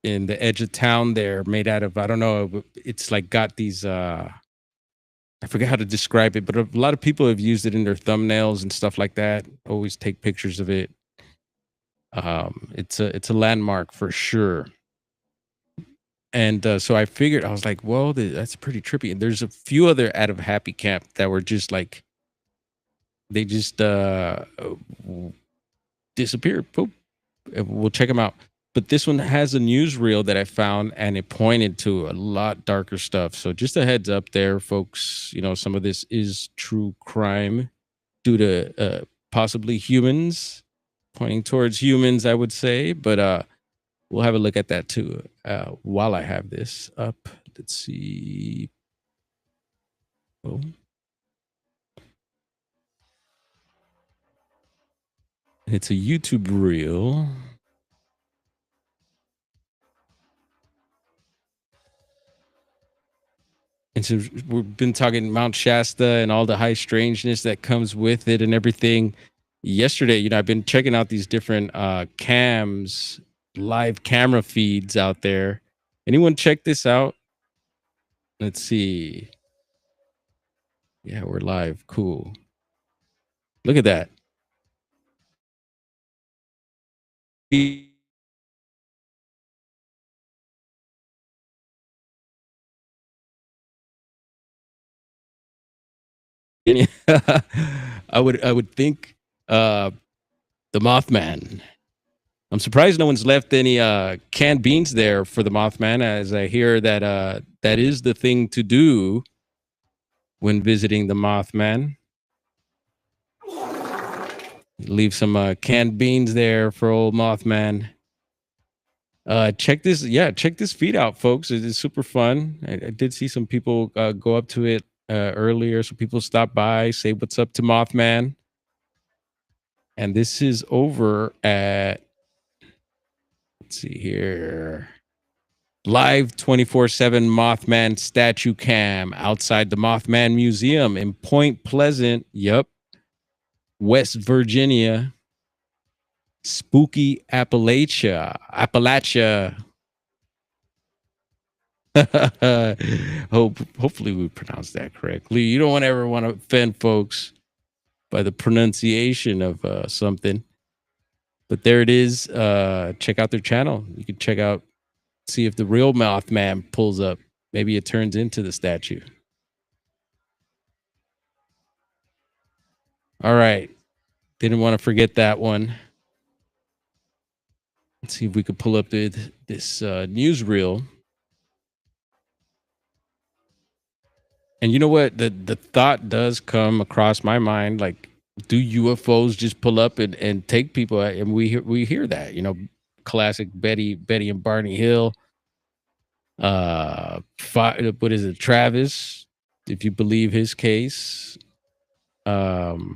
S1: in the edge of town there, made out of, I don't know, it's like got these I forget how to describe it, but a lot of people have used it in their thumbnails and stuff like that. Always take pictures of it. It's a landmark for sure. And so I figured, I was like, well, that's pretty trippy. And there's a few other out of Happy Camp that were just like, they just disappeared. Poop. We'll check them out. But this one has a newsreel that I found, and it pointed to a lot darker stuff. So just a heads up there, folks. Some of this is true crime due to possibly humans, pointing towards humans, I would say. But we'll have a look at that too while I have this up. Let's see. Oh. It's a YouTube reel. And so we've been talking Mount Shasta and all the high strangeness that comes with it and everything. Yesterday, I've been checking out these different cams, live camera feeds out there. Anyone check this out? Let's see. Yeah, we're live. Cool. Look at that. I would think the Mothman. I'm surprised no one's left any canned beans there for the Mothman, as I hear that that is the thing to do when visiting the Mothman. Leave some canned beans there for old Mothman. Check this feed out, folks. It is super fun. I did see some people go up to it earlier. So people stop by, say what's up to Mothman. And this is over at, let's see here, live 24/7 Mothman statue cam outside the Mothman Museum in Point Pleasant. Yep. West Virginia. Spooky Appalachia. Hopefully we pronounced that correctly. You don't ever want to offend folks by the pronunciation of something. But there it is. Check out their channel. You can check out, see if the real Mothman pulls up. Maybe it turns into the statue. All right. Didn't want to forget that one. Let's see if we could pull up this newsreel. And you know what? The thought does come across my mind, like, do UFOs just pull up and take people? And we hear that, you know, classic Betty and Barney Hill. What is it, Travis? If you believe his case, there's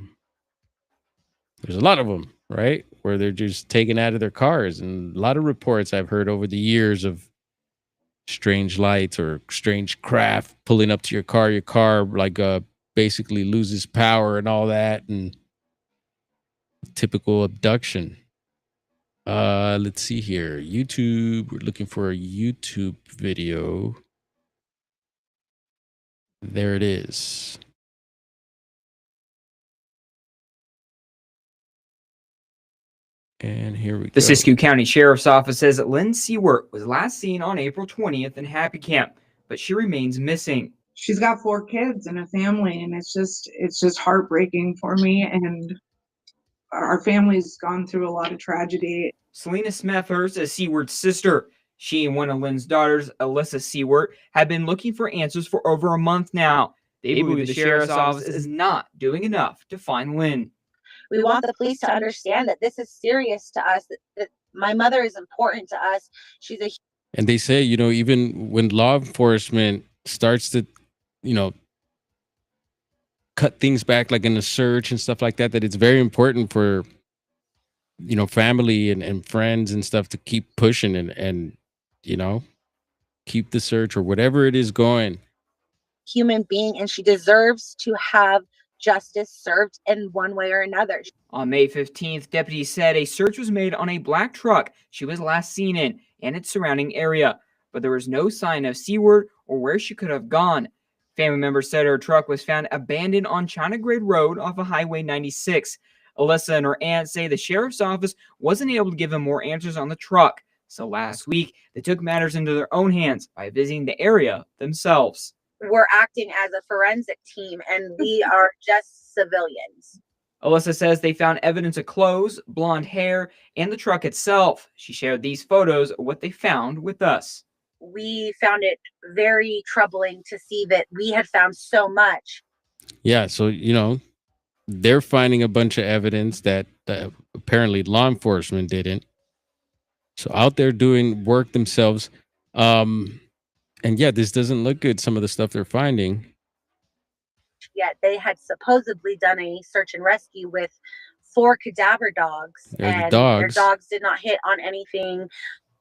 S1: a lot of them, right, where they're just taken out of their cars, and a lot of reports I've heard over the years of strange lights or strange craft pulling up to your car like basically loses power and all that, and typical abduction. Let's see here. YouTube. We're looking for a YouTube video. There it is. And here we go.
S8: The Siskiyou County Sheriff's Office says that Lynn Seward was last seen on April 20th in Happy Camp, but she remains missing.
S9: She's got 4 kids and a family, and it's just heartbreaking for me. And our family's gone through a lot of tragedy.
S8: Selena Smethurst is Seward's sister. She and one of Lynn's daughters, Alyssa Seward, have been looking for answers for over a month now. They believe the Sheriff's Office is not doing enough to find Lynn.
S10: We want the police to understand that this is serious to us, that my mother is important to us. She's a...
S1: And they say, you know, even when law enforcement starts to, you know, cut things back, like in a search and stuff like that, that it's very important for, you know, family and friends and stuff to keep pushing and, you know, keep the search or whatever it is going.
S10: Human being, and she deserves to have justice served in one way or another.
S8: On May 15th, deputies said a search was made on a black truck she was last seen in and its surrounding area, but there was no sign of Seward or where she could have gone. Family members said her truck was found abandoned on China Grade Road off of Highway 96. Alyssa and her aunt say the Sheriff's Office wasn't able to give them more answers on the truck, so last week they took matters into their own hands by visiting the area themselves.
S10: We're acting as a forensic team, and we are just civilians.
S8: Alyssa says they found evidence of clothes, blonde hair, and the truck itself. She shared these photos of what they found with us.
S10: We found it very troubling to see that we had found so much.
S1: Yeah, so, you know, they're finding a bunch of evidence that apparently law enforcement didn't. So out there doing work themselves. And yeah, this doesn't look good, some of the stuff they're finding.
S10: Yet they had supposedly done a search and rescue with 4 cadaver dogs. And their dogs did not hit on anything.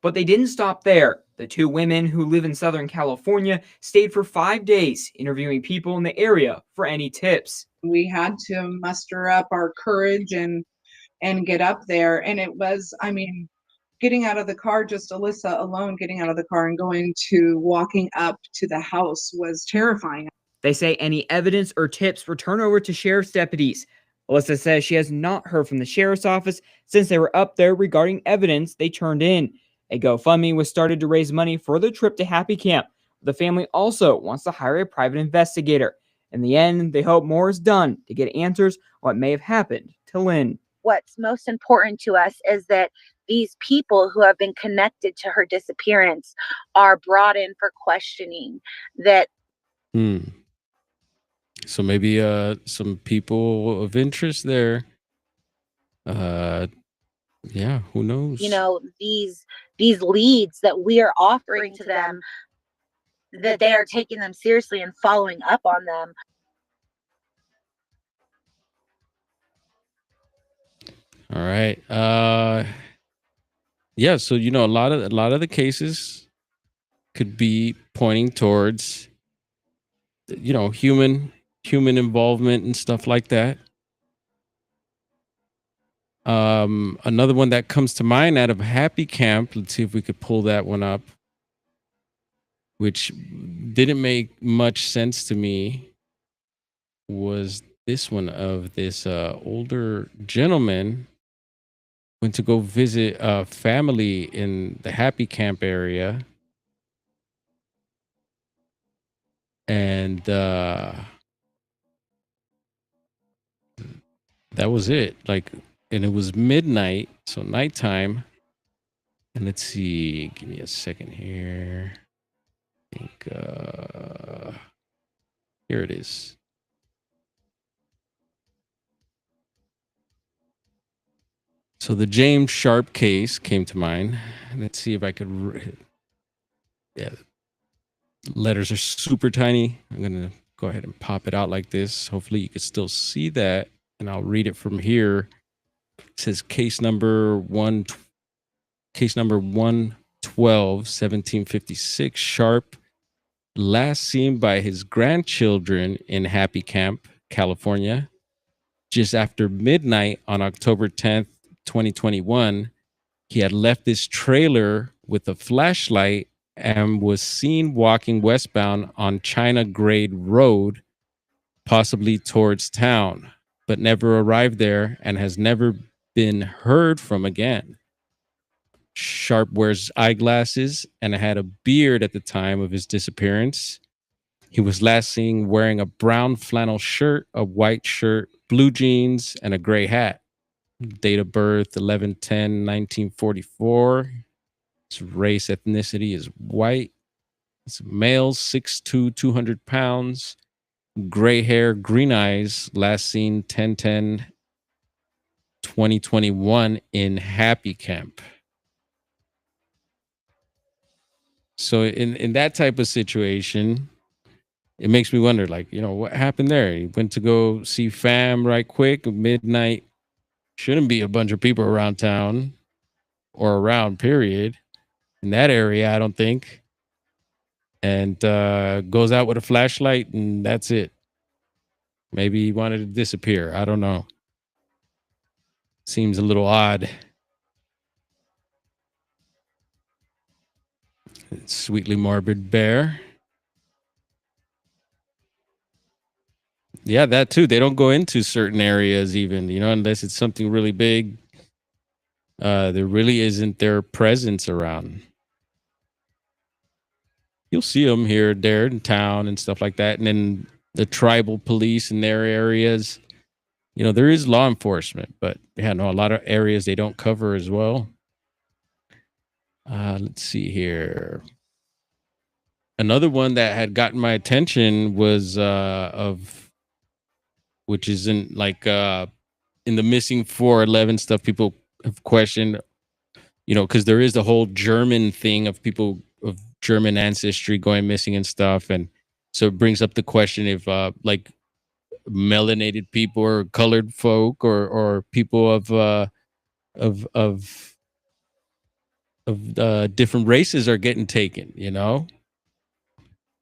S8: But they didn't stop there. The 2 women who live in Southern California stayed for 5 days, interviewing people in the area for any tips.
S9: We had to muster up our courage and get up there. And it was, I mean, getting out of the car, just Alyssa alone getting out of the car and walking up to the house was terrifying.
S8: They say any evidence or tips were turned over to sheriff's deputies. Alyssa says she has not heard from the sheriff's office since they were up there regarding evidence they turned in. A GoFundMe was started to raise money for the trip to Happy Camp. The family also wants to hire a private investigator. In the end, they hope more is done to get answers on what may have happened to Lynn.
S10: What's most important to us is that these people who have been connected to her disappearance are brought in for questioning. That
S1: So maybe some people of interest there. Yeah, who knows?
S10: You know, these leads that we are offering to them, that they are taking them seriously and following up on them.
S1: All right. Yeah, so you know, a lot of the cases could be pointing towards, you know, human involvement and stuff like that. Another one that comes to mind out of Happy Camp, let's see if we could pull that one up, which didn't make much sense to me, was this one of this older gentleman went to go visit a family in the Happy Camp area. And that was it. Like, and it was midnight, so nighttime. And let's see, give me a second here. I think here it is. So the James Sharp case came to mind. Let's see if I could. Yeah, letters are super tiny. I'm gonna go ahead and pop it out like this. Hopefully you can still see that, and I'll read it from here. It says case number 112, 1756. Sharp, last seen by his grandchildren in Happy Camp, California, just after midnight on October 10th, 2021. He had left his trailer with a flashlight and was seen walking westbound on China Grade Road, possibly towards town, but never arrived there and has never been heard from again. Sharp wears eyeglasses and had a beard at the time of his disappearance. He was last seen wearing a brown flannel shirt, a white shirt, blue jeans, and a gray hat. Date of birth 11/10/1944. His race, ethnicity is white. He's male, 6'2", 200 pounds, gray hair, green eyes. Last seen 10/10/2021 in Happy Camp. So in that type of situation, it makes me wonder, like, you know, what happened there? He went to go see fam right quick, midnight. Shouldn't be a bunch of people around town or around, period, in that area, I don't think. And goes out with a flashlight and that's it. Maybe he wanted to disappear. I don't know. Seems a little odd. Sweetly morbid bear. Yeah, that too. They don't go into certain areas even, you know, unless it's something really big. There really isn't their presence around. You'll see them here, there in town and stuff like that. And then the tribal police in their areas, you know, there is law enforcement, but yeah, no, a lot of areas they don't cover as well. Let's see here. Another one that had gotten my attention was which isn't like in the missing 411 stuff, people have questioned, you know, because there is the whole German thing of people of German ancestry going missing and stuff. And so it brings up the question if like melanated people or colored folk or people of different races are getting taken, you know.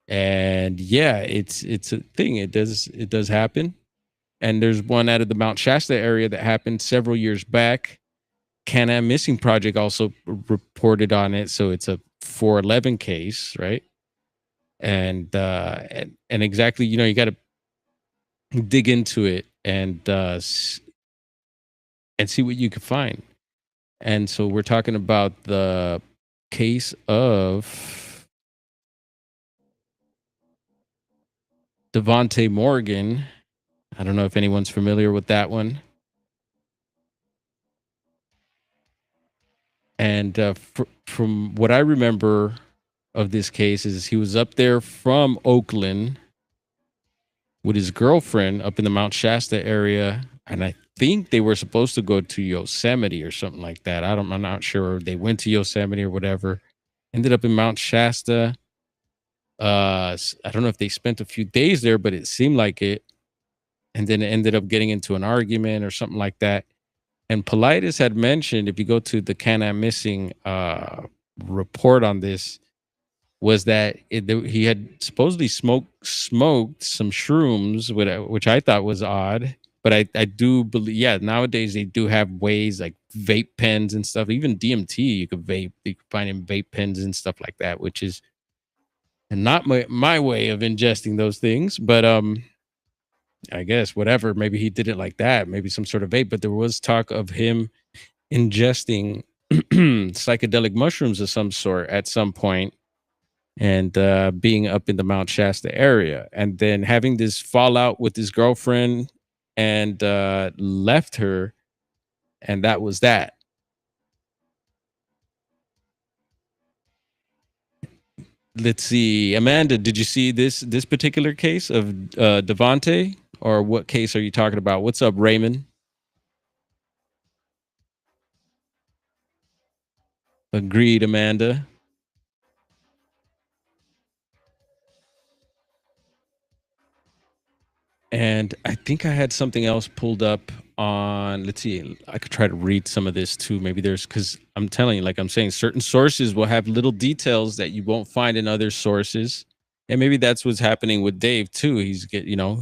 S1: And yeah, it's a thing. It does happen. And there's one out of the Mount Shasta area that happened several years back. Can-Am Missing Project also reported on it, so it's a 411 case, right? And exactly, you know, you got to dig into it and see what you can find. And so we're talking about the case of Devontae Morgan. I don't know if anyone's familiar with that one. And from what I remember of this case is he was up there from Oakland with his girlfriend up in the Mount Shasta area, and I think they were supposed to go to Yosemite or something like that. I'm not sure. They went to Yosemite or whatever. Ended up in Mount Shasta. I don't know if they spent a few days there, but it seemed like it. And then it ended up getting into an argument or something like that. And Politis had mentioned, if you go to the Can-Am Missing report on this, was that he had supposedly smoked some shrooms, which I thought was odd. But I do believe, yeah, nowadays they do have ways like vape pens and stuff. Even DMT, you could find in vape pens and stuff like that, which is not my way of ingesting those things. But I guess whatever, maybe he did it like that, maybe some sort of vape. But there was talk of him ingesting psychedelic mushrooms of some sort at some point, and being up in the Mount Shasta area, and then having this fallout with his girlfriend, and left her, and that was that. Let's see, Amanda, did you see this particular case of Devontae, or what case are you talking about? What's up, Raymond? Agreed, Amanda. And I think I had something else pulled up on, let's see, I could try to read some of this too. Maybe there's, because I'm telling you, like I'm saying, certain sources will have little details that you won't find in other sources. And maybe that's what's happening with Dave too.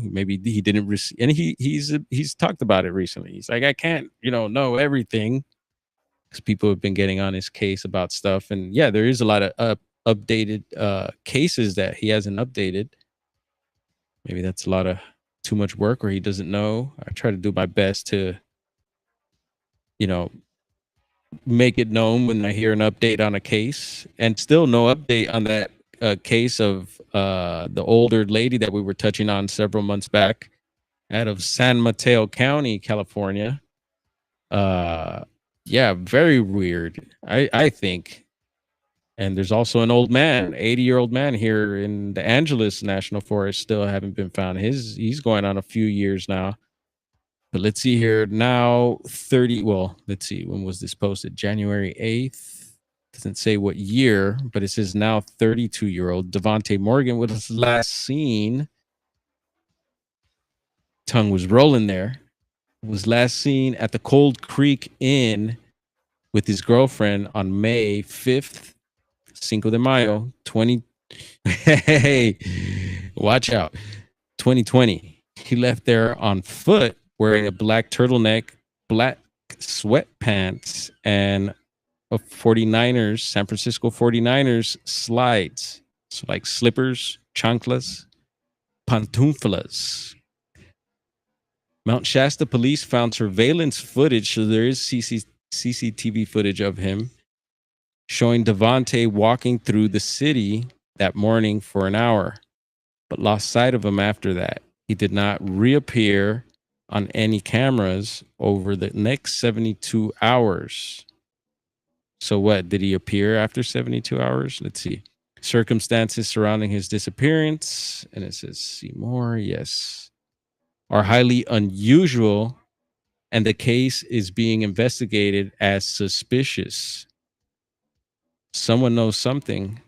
S1: Maybe he didn't receive, and he's talked about it recently. He's like, I can't, know everything, because people have been getting on his case about stuff. And yeah, there is a lot of updated cases that he hasn't updated. Maybe that's a lot of too much work, or he doesn't know. I try to do my best to, make it known when I hear an update on a case, and still no update on that case of the older lady that we were touching on several months back out of San Mateo County, California. Yeah, very weird, I think. And there's also an old man, 80-year-old man here in the Angeles National Forest, still haven't been found. He's going on a few years now. But let's see here. Now 30, well, let's see, when was this posted? January 8th. Doesn't say what year, but it says now 32-year-old Devontae Morgan was last seen. Tongue was rolling there. Was last seen at the Cold Creek Inn with his girlfriend on May 5th. Cinco de Mayo, hey, watch out, 2020. He left there on foot wearing a black turtleneck, black sweatpants, and a 49ers, San Francisco 49ers slides. So like slippers, chanclas, pantuflas. Mount Shasta police found surveillance footage, so there is CCTV footage of him, showing Devontae walking through the city that morning for an hour, but lost sight of him after that. He did not reappear on any cameras over the next 72 hours. So what, did he appear after 72 hours? Let's see. Circumstances surrounding his disappearance, and it says, see more, yes, are highly unusual, and the case is being investigated as suspicious. Someone knows something.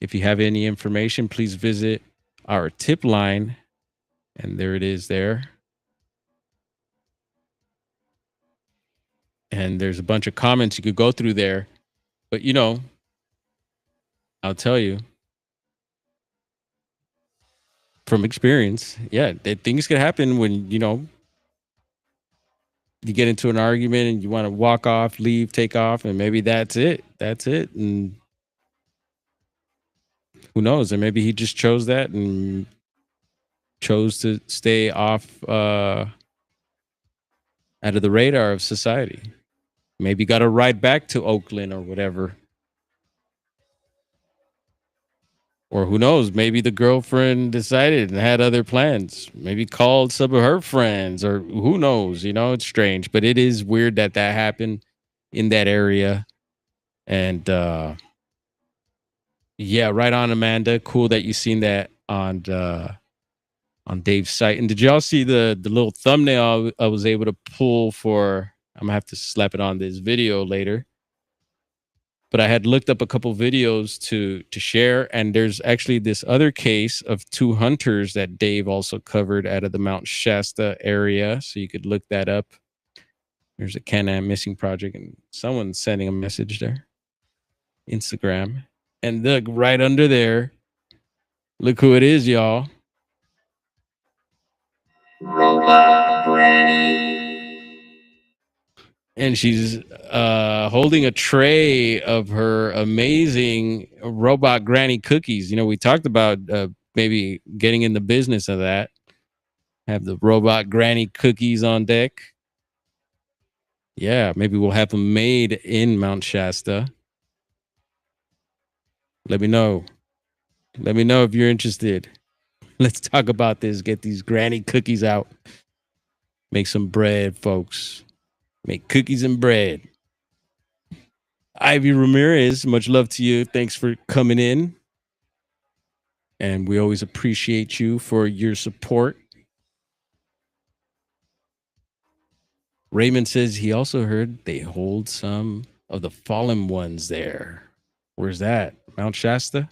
S1: If you have any information, please visit our tip line. And there it is there. And there's a bunch of comments you could go through there. But, I'll tell you from experience, yeah, that things could happen when, you get into an argument and you want to walk off, leave, take off, and maybe that's it. That's it. And who knows? And maybe he just chose that and chose to stay off out of the radar of society. Maybe got a ride back to Oakland or whatever. Or who knows? Maybe the girlfriend decided and had other plans. Maybe called some of her friends, or who knows? It's strange, but it is weird that happened in that area. And yeah, right on, Amanda. Cool that you seen that on Dave's site. And did y'all see the little thumbnail I was able to pull for? I'm gonna have to slap it on this video later. But I had looked up a couple videos to share, and there's actually this other case of 2 hunters that Dave also covered out of the Mount Shasta area. So you could look that up. There's a Can-Am Missing Project, and someone's sending a message there. Instagram. And look, right under there, look who it is, y'all. And she's holding a tray of her amazing robot granny cookies. You know, we talked about maybe getting in the business of that. Have the robot granny cookies on deck. Yeah, maybe we'll have them made in Mount Shasta. Let me know. Let me know if you're interested. Let's talk about this. Get these granny cookies out. Make some bread, folks. Make cookies and bread. Ivy Ramirez, much love to you. Thanks for coming in. And we always appreciate you for your support. Raymond says he also heard they hold some of the fallen ones there. Where's that? Mount Shasta?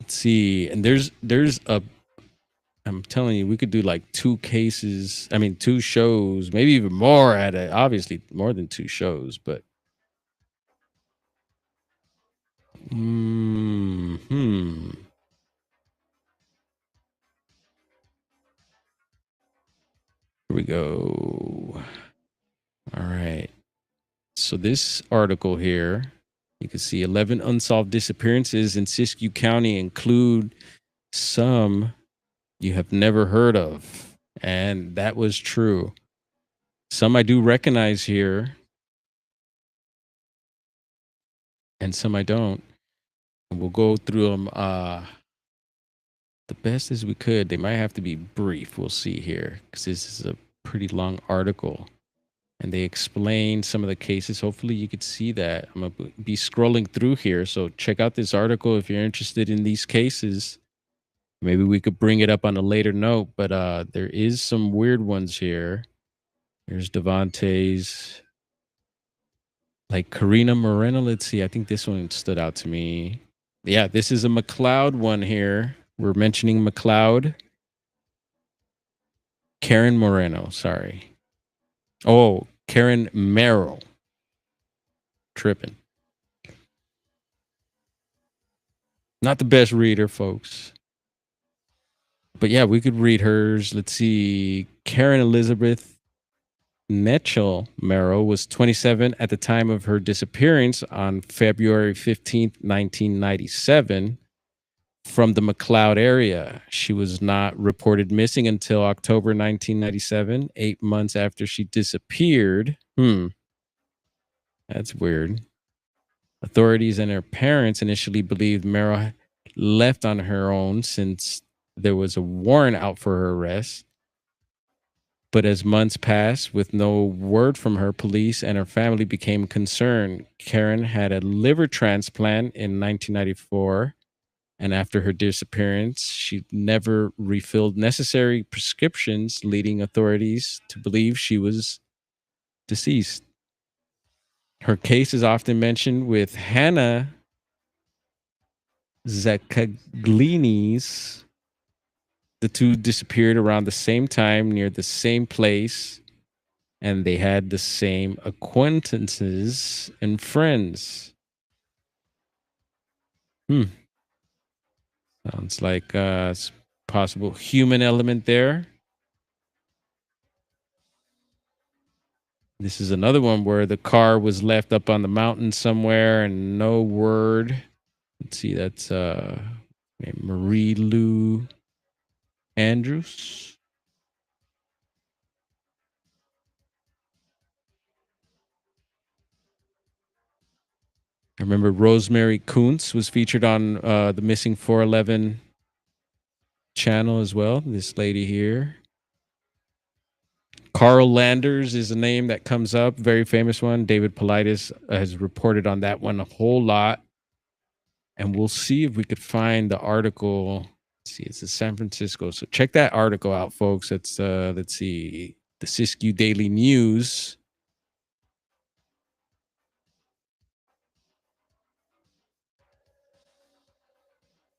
S1: Let's see. And there's a, I'm telling you, we could do like 2 cases. I mean, 2 shows, maybe even more at it. Obviously more than 2 shows, but Here we go. All right. So this article here, you can see 11 unsolved disappearances in Siskiyou County include some you have never heard of. And that was true. Some I do recognize here, and some I don't. And we'll go through them the best as we could. They might have to be brief. We'll see here, because this is a pretty long article. And they explain some of the cases. Hopefully you could see that. I'm going to be scrolling through here. So check out this article if you're interested in these cases. Maybe we could bring it up on a later note, but there is some weird ones here. Here's Devontae's. Like Karina Moreno. Let's see. I think this one stood out to me. Yeah, this is a McLeod one here. We're mentioning McLeod. Karen Moreno, sorry. Oh, Karen Merrill. Tripping. Not the best reader, folks. But yeah, we could read hers. Let's see. Karen Elizabeth Netchell Merrill was 27 at the time of her disappearance on February 15th, 1997 from the McLeod area. She was not reported missing until October 1997, 8 months after she disappeared. That's weird. Authorities and her parents initially believed Merrill left on her own since there was a warrant out for her arrest. But as months passed with no word from her, police and her family became concerned. Karen had a liver transplant in 1994, and after her disappearance, she never refilled necessary prescriptions, leading authorities to believe she was deceased. Her case is often mentioned with Hannah Zaccaglini's. The 2 disappeared around the same time near the same place, and they had the same acquaintances and friends. Sounds like a possible human element there. This is another one where the car was left up on the mountain somewhere and no word. Let's see, that's Marie Lou Andrews. I remember Rosemary Kuntz was featured on the Missing 411 channel as well. This lady here. Carl Landers is a name that comes up, very famous one. David Politis has reported on that one a whole lot. And we'll see if we could find the article. Let's see, it's in San Francisco. So check that article out, folks. It's let's see, the Siskiyou Daily News.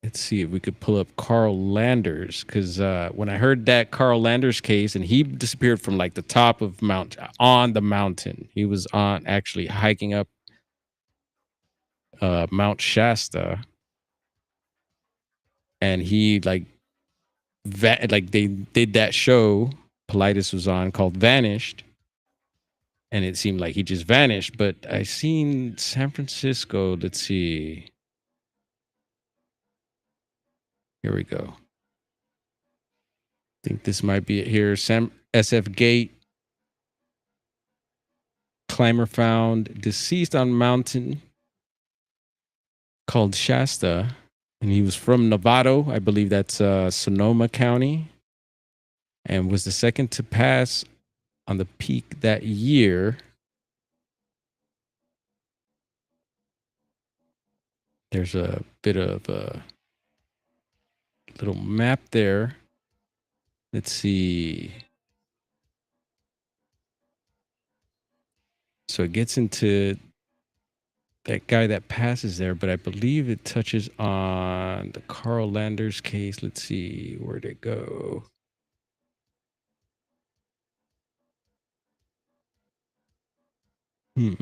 S1: Let's see if we could pull up Carl Landers, because when I heard that Carl Landers case, and he disappeared from like the top of on the mountain. He was on actually hiking up Mount Shasta, and he like they did that show Politis was on called Vanished, and it seemed like he just vanished. But I seen San Francisco. Let's see. Here we go. I think this might be it here. SF Gate. Climber found deceased on mountain called Shasta. And he was from Novato. I believe that's Sonoma County. And was the second to pass on the peak that year. There's a bit of a little map there. Let's see. So it gets into that guy that passes there, but I believe it touches on the Carl Landers case. Let's see, where'd it go? Give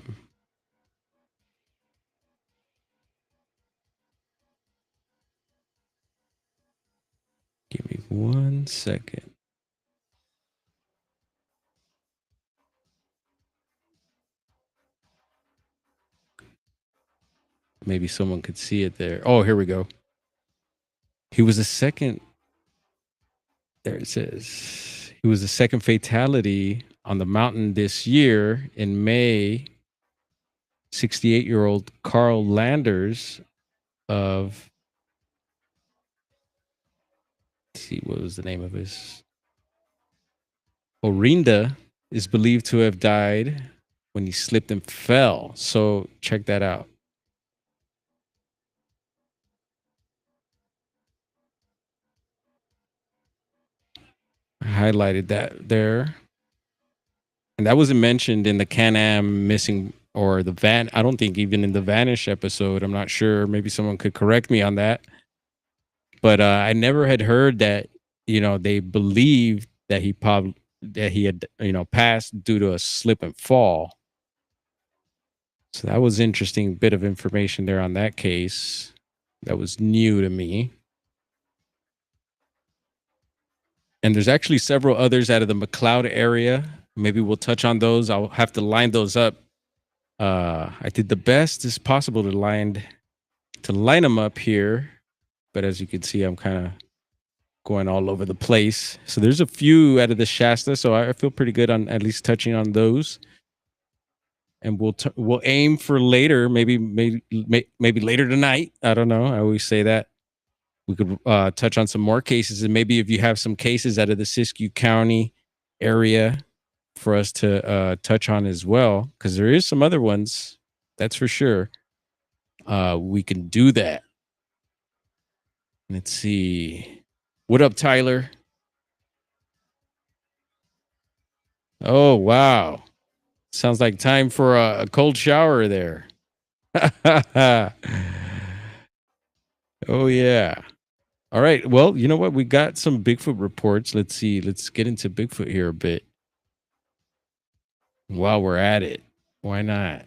S1: me 1 second. Maybe someone could see it there. Oh, here we go. He was the second. There it says. He was the second fatality on the mountain this year in May. 68-year-old Carl Landers of, let's see, what was the name of his? Orinda is believed to have died when he slipped and fell. So check that out. I highlighted that there. And that wasn't mentioned in the Can-Am missing or the van. I don't think even in the Vanish episode. I'm not sure. Maybe someone could correct me on that. But I never had heard that, they believed that he had, passed due to a slip and fall. So that was interesting bit of information there on that case. That was new to me. And there's actually several others out of the McLeod area. Maybe we'll touch on those. I'll have to line those up. I did the best as possible to line them up here. But as you can see, I'm kind of going all over the place. So there's a few out of the Shasta. So I feel pretty good on at least touching on those. And we'll aim for later, maybe later tonight. I don't know. I always say that. We could touch on some more cases, and maybe if you have some cases out of the Siskiyou County area for us to touch on as well, because there is some other ones, that's for sure. We can do that. Let's see. What up, Tyler? Oh, wow. Sounds like time for a cold shower there. Oh, yeah. All right. Well, you know what? We got some Bigfoot reports. Let's see. Let's get into Bigfoot here a bit. While we're at it. Why not?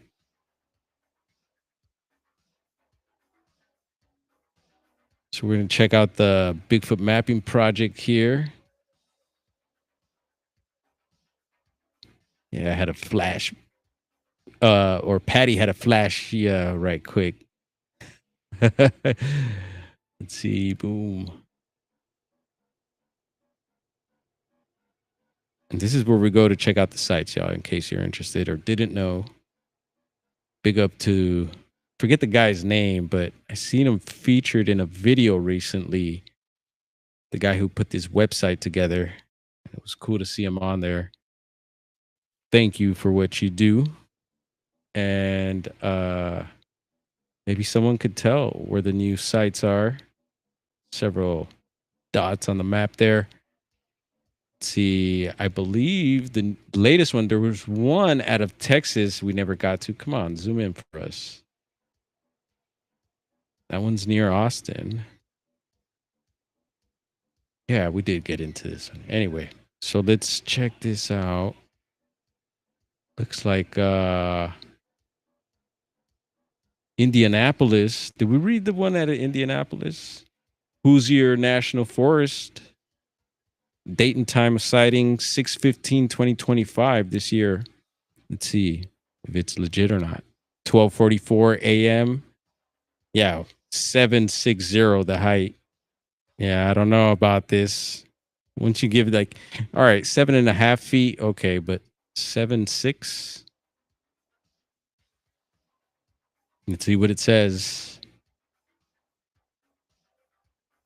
S1: So we're going to check out the Bigfoot mapping project here. Yeah, I had a flash. Or Patty had a flash. Yeah, right quick. Let's see. Boom. And this is where we go to check out the sites, y'all, in case you're interested or didn't know. Big up to, forget the guy's name, but I seen him featured in a video recently. The guy who put this website together. It was cool to see him on there. thank you for what you do. And maybe someone could tell where the new sites are. Several dots on the map there. Let's see, I believe the latest one, there was one out of Texas we never got to. Come on, zoom in for us. That one's near Austin. Yeah, we did get into this one. Anyway, so let's check this out. Looks like Indianapolis. Did we read the one out of Indianapolis? Hoosier National Forest. Date and time of sighting 6/15/2025 this year. Let's see if it's legit or not. 12:44 a.m. Yeah, 760 the height. Yeah, I don't know about this. Once you give like, all right, 7.5 feet, okay, but 7.6. Let's see what it says.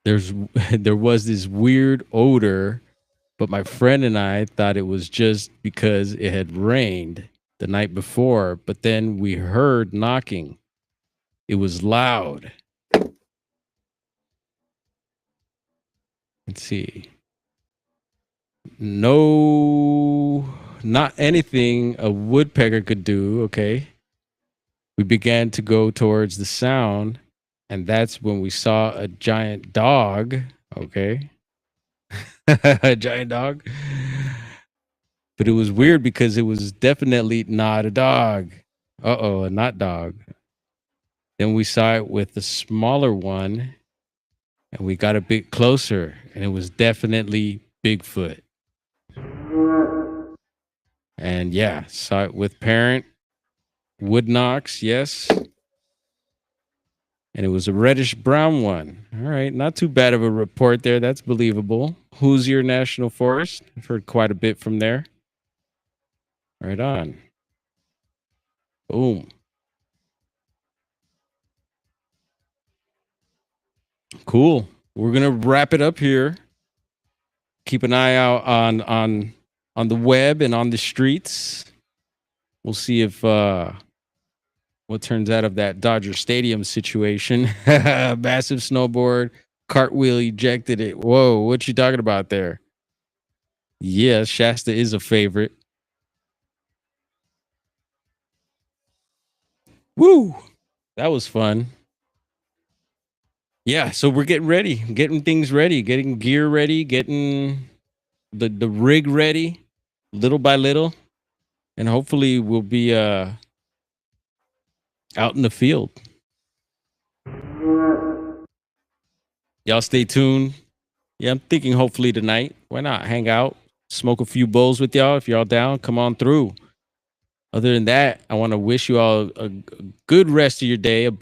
S1: There was this weird odor, but my friend and I thought it was just because it had rained the night before, but then we heard knocking. It was loud. Let's see. No, not anything a woodpecker could do, okay? We began to go towards the sound, and that's when we saw a giant dog, okay? A giant dog. But it was weird because it was definitely not a dog. Uh-oh, a not dog. Then we saw it with the smaller one, and we got a bit closer, and it was definitely Bigfoot. And yeah, saw it with parent. Wood knocks, yes. And it was a reddish brown one. All right, not too bad of a report there. That's believable. Hoosier National Forest. I've heard quite a bit from there. Right on. Boom. Cool. We're gonna wrap it up here. Keep an eye out on the web and on the streets. We'll see if what turns out of that Dodger Stadium situation. Massive snowboard, cartwheel ejected it. Whoa, what you talking about there? Yeah, Shasta is a favorite. Woo! That was fun. Yeah, so we're getting things ready, getting gear ready, getting the rig ready, little by little, and hopefully we'll be out in the field. Y'all stay tuned. Yeah, I'm thinking hopefully tonight. Why not hang out, smoke a few bowls with y'all? If y'all down, come on through. Other than that, I want to wish you all a good rest of your day. A